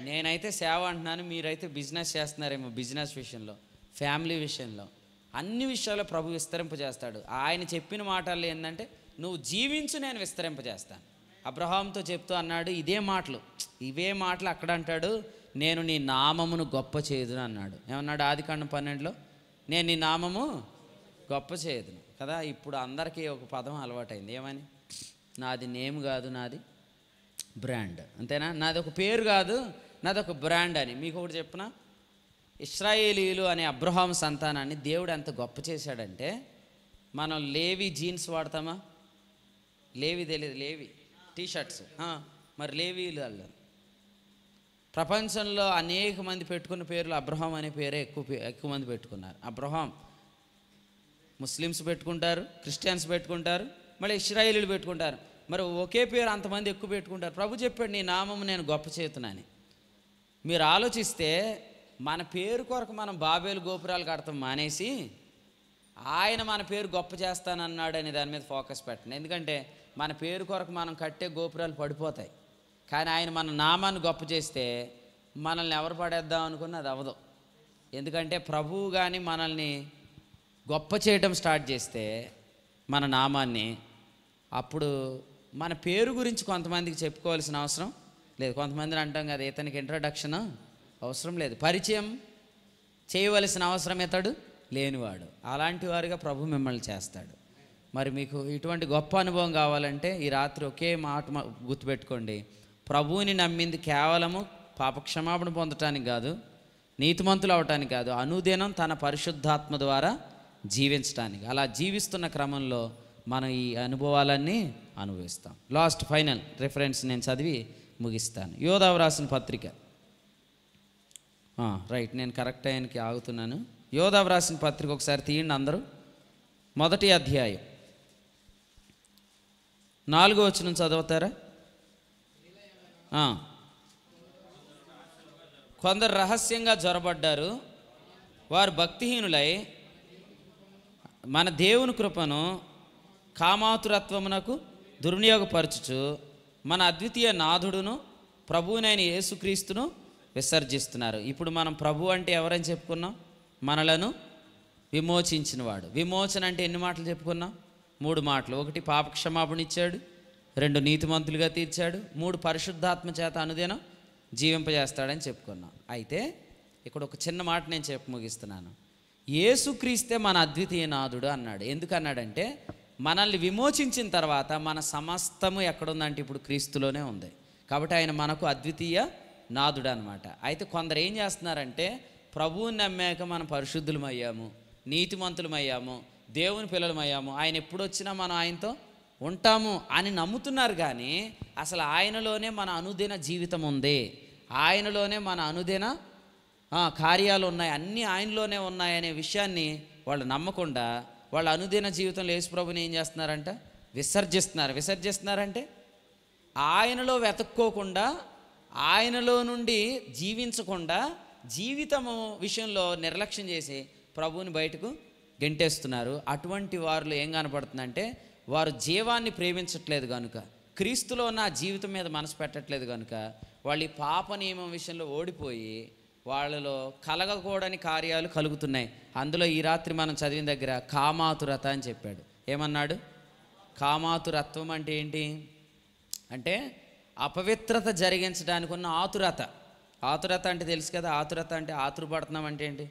నేనైతే సేవ అంటున్నాను, మీరైతే బిజినెస్ చేస్తున్నారేమో. బిజినెస్ విషయంలో, ఫ్యామిలీ విషయంలో, అన్ని విషయాల్లో ప్రభు విస్తరింపజేస్తాడు. ఆయన చెప్పిన మాటల్లో ఏంటంటే నువ్వు జీవించు, నేను విస్తరింపజేస్తాను. అబ్రహాంతో చెప్తూ అన్నాడు ఇవే మాటలు అక్కడ అంటాడు, నేను నీ నామమును గొప్ప చేయదును అన్నాడు. ఏమన్నాడు? ఆదికాండం 12లో నేను నీ నామము గొప్ప చేయదును కదా. ఇప్పుడు అందరికీ ఒక పదం అలవాటైంది, ఏమని? నాది నేమ్ కాదు, నాది బ్రాండ్. అంతేనా? నాది ఒక పేరు కాదు, నాది ఒక బ్రాండ్ అని. మీకు ఒకటి చెప్పనా, ఇశ్రాయేలీలు అనే అబ్రహాం సంతానాన్ని దేవుడు ఎంత గొప్ప చేశాడంటే, మనం లేవి జీన్స్ వాడతామా? లేవి తెలియదు, లేవి టీషర్ట్స్. మరి లేవీలు ప్రపంచంలో అనేక మంది పెట్టుకున్న పేర్లు అబ్రహాం అనే పేరే ఎక్కువ మంది పెట్టుకున్నారు. అబ్రహాం ముస్లిమ్స్ పెట్టుకుంటారు, క్రిస్టియన్స్ పెట్టుకుంటారు, మళ్ళీ ఇశ్రాయేలీలు పెట్టుకుంటారు. మరి ఒకే పేరు అంతమంది ఎక్కువ పెట్టుకుంటారు. ప్రభు చెప్పాడు, నీ నామము నేను గొప్ప చేతున్నాను. మీరు ఆలోచిస్తే మన పేరు కొరకు మనం బాబేలు గోపురాలు కడతాం మానేసి ఆయన మన పేరు గొప్ప చేస్తానన్నాడు అనే దాని మీద ఫోకస్ పెట్టండి. ఎందుకంటే మన పేరు కొరకు మనం కట్టే గోపురాలు పడిపోతాయి. కానీ ఆయన మన నామాన్ని గొప్ప చేస్తే మనల్ని ఎవరు పడేద్దాం అనుకున్న అది అవ్వదు. ఎందుకంటే ప్రభువు కానీ మనల్ని గొప్ప చేయడం స్టార్ట్ చేస్తే మన నామాన్ని, అప్పుడు మన పేరు గురించి కొంతమందికి చెప్పుకోవాల్సిన అవసరం లేదు. కొంతమందిని అంటాం కదా, ఇతనికి ఇంట్రడక్షన్ అవసరం లేదు, పరిచయం చేయవలసిన అవసరం ఇతడు లేనివాడు. అలాంటి వారుగా ప్రభు మిమ్మల్ని చేస్తాడు. మరి మీకు ఇటువంటి గొప్ప అనుభవం కావాలంటే ఈ రాత్రి ఒకే మాట గుర్తుపెట్టుకోండి, ప్రభువుని నమ్మింది కేవలము పాపక్షమాపణ పొందటానికి కాదు, నీతిమంతులు అవటానికి కాదు, అనుదినం తన పరిశుద్ధాత్మ ద్వారా జీవించడానికి. అలా జీవిస్తున్న క్రమంలో మనం ఈ అనుభవాలన్నీ అనుభవిస్తాం. లాస్ట్ ఫైనల్ రిఫరెన్స్ నేను చదివి ముగిస్తాను. యోదావు రాసిన పత్రిక, రైట్, నేను కరెక్ట్ అయ్యానికి ఆగుతున్నాను. యోదావు రాసిన పత్రిక ఒకసారి తీయండి అందరూ. 1వ అధ్యాయం 4వ వచనం చదువుతారా? కొందరు రహస్యంగా జొరబడ్డారు, వారు భక్తిహీనులై మన దేవుని కృపను కామాతురత్వమునకు దుర్వినియోగపరచుచు మన అద్వితీయ నాథుడును ప్రభువునైన యేసుక్రీస్తును విసర్జిస్తున్నారు. ఇప్పుడు మనం ప్రభు అంటే ఎవరని చెప్పుకున్నాం? మనలను విమోచించినవాడు. విమోచన అంటే ఎన్ని మాటలు చెప్పుకున్నాం? 3 మాటలు. 1 పాపక్షమాపణ ఇచ్చాడు, 2 నీతిమంతులుగా తీర్చాడు, 3 పరిశుద్ధాత్మ చేత అనుదినం జీవింపజేస్తాడని చెప్పుకున్నాం. అయితే ఇక్కడ ఒక చిన్న మాట నేను చెప్పి ముగిస్తున్నాను. యేసుక్రీస్తే మన అద్వితీయ నాథుడు అన్నాడు. ఎందుకన్నాడంటే మనల్ని విమోచించిన తర్వాత మన సమస్తము ఎక్కడుందంటే ఇప్పుడు క్రీస్తులోనే ఉంది. కాబట్టి ఆయన మనకు అద్వితీయ నాథుడు అనమాట. అయితే కొందరు ఏం చేస్తున్నారంటే ప్రభువుని నమ్మాక మనం పరిశుద్ధులమయ్యాము, నీతిమంతులమయ్యాము, దేవుని పిల్లలమయ్యాము, ఆయన ఎప్పుడు వచ్చినా మనం ఆయనతో ఉంటాము అని నమ్ముతున్నారు. కానీ అసలు ఆయనలోనే మన అనుదిన జీవితం ఉంది, ఆయనలోనే మన అనుదిన కార్యాలు ఉన్నాయి, అన్నీ ఆయనలోనే ఉన్నాయనే విషయాన్ని వాళ్ళు నమ్మకుండా వాళ్ళ అనుదిన జీవితంలో యేసు ప్రభుని ఏం చేస్తున్నారంట? విసర్జిస్తున్నారంటే ఆయనలో వెతుక్కోకుండా, ఆయనలో నుండి జీవించకుండా, జీవితము విషయంలో నిర్లక్ష్యం చేసి ప్రభువుని బయటకు గెంటేస్తున్నారు. అటువంటి వారిలో ఏం కనపడుతుందంటే వారు జీవాన్ని ప్రేమించట్లేదు కనుక, క్రీస్తులో ఉన్న జీవితం మీద మనసు పెట్టట్లేదు కనుక వాళ్ళు ఈ పాప నియమం విషయంలో ఓడిపోయి వాళ్ళలో కలగకూడని కార్యాలు కలుగుతున్నాయి. అందులో ఈ రాత్రి మనం చదివిన దగ్గర కామాతురత అని చెప్పాడు. ఏమన్నాడు? కామాతురత్వం అంటే ఏంటి అంటే అపవిత్రత జరిగించడానికి ఉన్న ఆతురత. ఆతురత అంటే తెలుసు కదా, ఆతురత అంటే ఆతురపడుతున్నాం అంటే ఏంటి?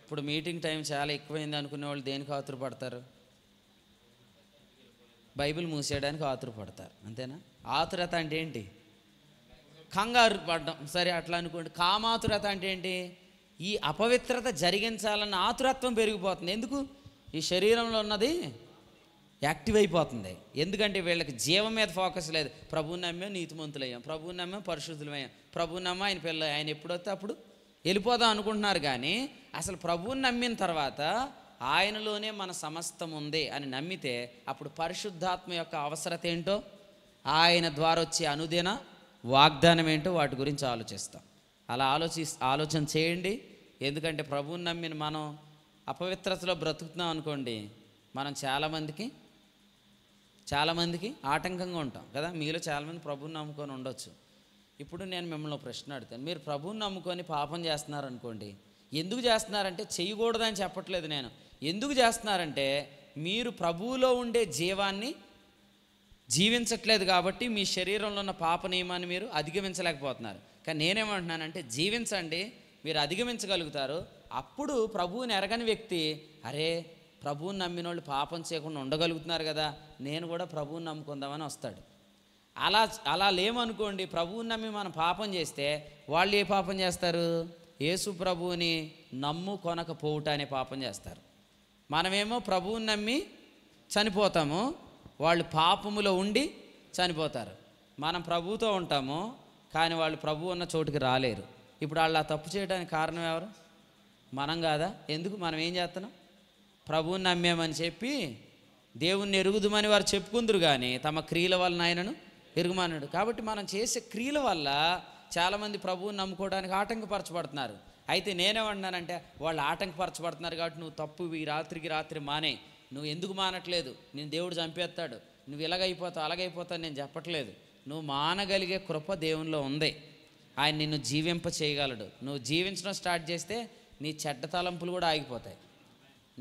ఇప్పుడు మీటింగ్ టైం చాలా ఎక్కువైంది అనుకునే వాళ్ళు దేనికి ఆతురపడతారు? బైబిల్ మూసేయడానికి ఆతురపడతారు, అంతేనా? ఆతురత అంటే ఏంటి? కంగారు పడ్డం, సరే అట్లా అనుకోండి. కామాతురత అంటే ఏంటి? ఈ అపవిత్రత జరిగించాలన్న ఆతురత్వం పెరిగిపోతుంది. ఎందుకు? ఈ శరీరంలో ఉన్నది యాక్టివ్ అయిపోతుంది. ఎందుకంటే వీళ్ళకి జీవం మీద ఫోకస్ లేదు. ప్రభువుని నమ్మే నీతిమంతులయ్యాం, ప్రభువుని నమ్మే పరిశుద్ధులమయ్యాం, ప్రభువుని నమ్మ ఆయన పిల్ల, ఆయన ఎప్పుడొస్తే అప్పుడు వెళ్ళిపోదాం అనుకుంటున్నారు. కానీ అసలు ప్రభువుని నమ్మిన తర్వాత ఆయనలోనే మన సమస్తం ఉంది అని నమ్మితే అప్పుడు పరిశుద్ధాత్మ యొక్క అవసరత ఏంటో, ఆయన ద్వారా వచ్చే అనుదిన వాగ్దానం ఏంటో వాటి గురించి ఆలోచిస్తాం. అలా ఆలోచన చేయండి. ఎందుకంటే ప్రభువుని నమ్మిన మనం అపవిత్రతలో బ్రతుకుతున్నాం అనుకోండి, మనం చాలామందికి ఆటంకంగా ఉంటాం కదా. మీలో చాలామంది ప్రభువుని నమ్ముకొని ఉండొచ్చు. ఇప్పుడు నేను మిమ్మల్ని ప్రశ్న అడుగుతాను, మీరు ప్రభువుని నమ్ముకొని పాపం చేస్తున్నారనుకోండి, ఎందుకు చేస్తున్నారంటే చేయకూడదని చెప్పట్లేదు నేను. ఎందుకు చేస్తున్నారంటే మీరు ప్రభువులో ఉండే జీవాన్ని జీవించట్లేదు కాబట్టి మీ శరీరంలో ఉన్న పాప నియమాన్ని మీరు అధిగమించలేకపోతున్నారు. కానీ నేనేమంటున్నానంటే జీవించండి, మీరు అధిగమించగలుగుతారు. అప్పుడు ప్రభువుని ఎరగని వ్యక్తి, అరే ప్రభువుని నమ్మిన వాళ్ళు పాపం చేయకుండా ఉండగలుగుతున్నారు కదా, నేను కూడా ప్రభువుని నమ్ముకుందామని వస్తాడు. అలా లేమనుకోండి, ప్రభువుని నమ్మి మనం పాపం చేస్తే వాళ్ళు ఏ పాపం చేస్తారు? యేసు ప్రభువుని నమ్ముకొనకపోవుట అనే పాపం చేస్తారు. మనమేమో ప్రభువుని నమ్మి చనిపోతాము, వాళ్ళు పాపములో ఉండి చనిపోతారు. మనం ప్రభువుతో ఉంటాము కానీ వాళ్ళు ప్రభు ఉన్న చోటుకి రాలేరు. ఇప్పుడు వాళ్ళు ఆ తప్పు చేయడానికి కారణం ఎవరు? మనం కాదా? ఎందుకు మనం ఏం చేస్తున్నాం? ప్రభువుని నమ్మామని చెప్పి దేవుణ్ణి ఎరుగుదుమని వారు చెప్పుకుందరు, కానీ తమ క్రియల వలన ఆయనను ఎరుగుమన్నాడు. కాబట్టి మనం చేసే క్రియల వల్ల చాలామంది ప్రభువుని నమ్ముకోవడానికి ఆటంకపరచబడుతున్నారు. అయితే నేనేమన్నానంటే, వాళ్ళు ఆటంకపరచబడుతున్నారు కాబట్టి నువ్వు తప్పు ఈ రాత్రికి రాత్రి మానే. నువ్వు ఎందుకు మానట్లేదు? నేను దేవుడు చంపేస్తాడు, నువ్వు ఇలాగైపోతావు అలాగైపోతావు నేను చెప్పట్లేదు. నువ్వు మానగలిగే కృప దేవునిలో ఉంది. ఆయన నిన్ను జీవింప చేయగలడు. నువ్వు జీవించడం స్టార్ట్ చేస్తే నీ చెడ్డ తలంపులు కూడా ఆగిపోతాయి.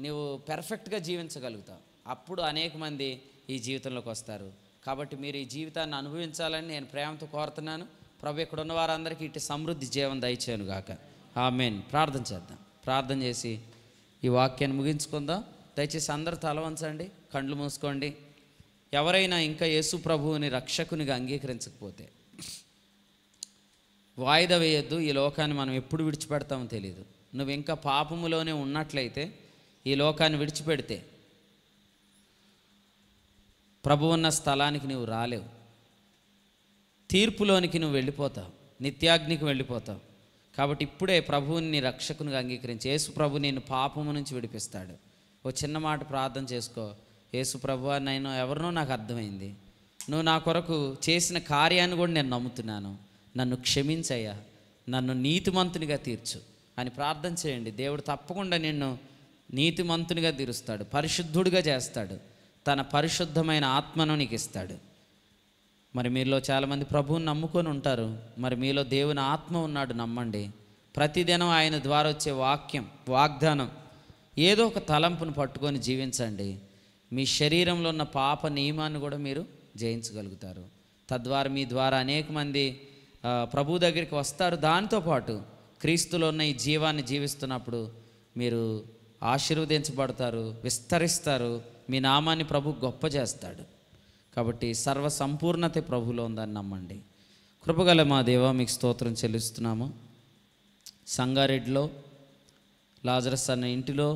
నువ్వు పెర్ఫెక్ట్గా జీవించగలుగుతావు. అప్పుడు అనేక మంది ఈ జీవితంలోకి వస్తారు. కాబట్టి మీరు ఈ జీవితాన్ని అనుభవించాలని నేను ప్రేమతో కోరుతున్నాను. ప్రభు ఇక్కడ ఉన్న వారందరికీ ఇటు సమృద్ధి జీవం దయచేయను గాక. ఆమేన్. ప్రార్థన చేద్దాం. ప్రార్థన చేసి ఈ వాక్యాన్ని ముగించుకుందాం. దయచేసి అందరూ తల వంచండి, కళ్ళు మూసుకోండి. ఎవరైనా ఇంకా యేసు ప్రభువుని రక్షకునిగా అంగీకరించకపోతే వాయిదా వేయొద్దు. ఈ లోకాన్ని మనం ఎప్పుడు విడిచిపెడతామో తెలియదు. నువ్వు ఇంకా పాపములోనే ఉన్నట్లయితే ఈ లోకాన్ని విడిచిపెడితే ప్రభు ఉన్న స్థలానికి నువ్వు రాలేవు. తీర్పులోనికి నువ్వు వెళ్ళిపోతావు, నిత్యాగ్నికి వెళ్ళిపోతావు. కాబట్టి ఇప్పుడే ప్రభువుని నీ రక్షకునిగా అంగీకరించి యేసు ప్రభు నిన్ను పాపము నుంచి విడిపిస్తాడు. ఓ చిన్న మాట ప్రార్థన చేసుకో. యేసు ప్రభువా, నేను ఎవరినో నాకు అర్థమైంది, నువ్వు నా కొరకు చేసిన కార్యాన్ని కూడా నేను నమ్ముతున్నాను, నన్ను క్షమించయ్యా, నన్ను నీతిమంతునిగా తీర్చు అని ప్రార్థన చేయండి. దేవుడు తప్పకుండా నిన్ను నీతిమంతునిగా తీరుస్తాడు, పరిశుద్ధుడిగా చేస్తాడు, తన పరిశుద్ధమైన ఆత్మను నీకు ఇస్తాడు. మరి మీలో చాలామంది ప్రభువుని నమ్ముకొని ఉంటారు. మరి మీలో దేవుని ఆత్మ ఉన్నాడు, నమ్మండి. ప్రతిదినం ఆయన ద్వారా వచ్చే వాగ్దానం ఏదో ఒక తలంపును పట్టుకొని జీవించండి. మీ శరీరంలో ఉన్న పాప నియమాన్ని కూడా మీరు జయించగలుగుతారు. తద్వారా మీ ద్వారా అనేక మంది ప్రభు దగ్గరికి వస్తారు. దాంతోపాటు క్రీస్తులో ఉన్న ఈ జీవాన్ని జీవిస్తున్నప్పుడు మీరు ఆశీర్వదించబడతారు, విస్తరిస్తారు, మీ నామాన్ని ప్రభు గొప్ప చేస్తాడు. కాబట్టి సర్వ సంపూర్ణత ప్రభులో ఉందని నమ్మండి. కృపగల మా దేవా, మీకు స్తోత్రం చెల్లిస్తున్నాము. సంగారెడ్డిలో లాజరస్ అన్న ఇంటిలో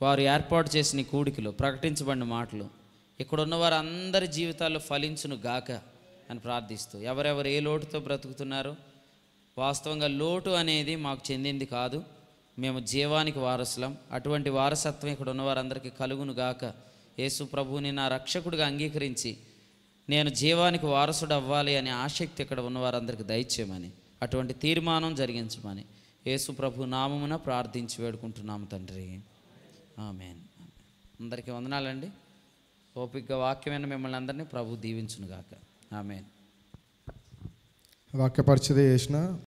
వారు ఏర్పాటు చేసిన కూడికలో ప్రకటించబడిన మాటలు ఇక్కడున్న వారు అందరి జీవితాల్లో ఫలించును గాక అని ప్రార్థిస్తూ, ఎవరెవరు ఏ లోటుతో బ్రతుకుతున్నారో, వాస్తవంగా లోటు అనేది మాకు చెందింది కాదు, మేము జీవానికి వారసులం. అటువంటి వారసత్వం ఇక్కడ ఉన్న వారందరికీ కలుగును గాక. యేసు ప్రభువుని నా రక్షకుడిగా అంగీకరించి నేను జీవానికి వారసుడు అవ్వాలి అనే ఆసక్తి ఇక్కడ ఉన్న వారందరికీ దయచేయమని, అటువంటి తీర్మానం జరిగించమని యేసు ప్రభు నామమున ప్రార్థించి వేడుకుంటున్నాము తండ్రి. ఆమేన్. అందరికీ వందనాలండి. ఓపికగా వాక్యమైన మిమ్మల్ని అందరినీ ప్రభు దీవించును గాక. ఆమేన్. వాక్య పరిచయం చేసిన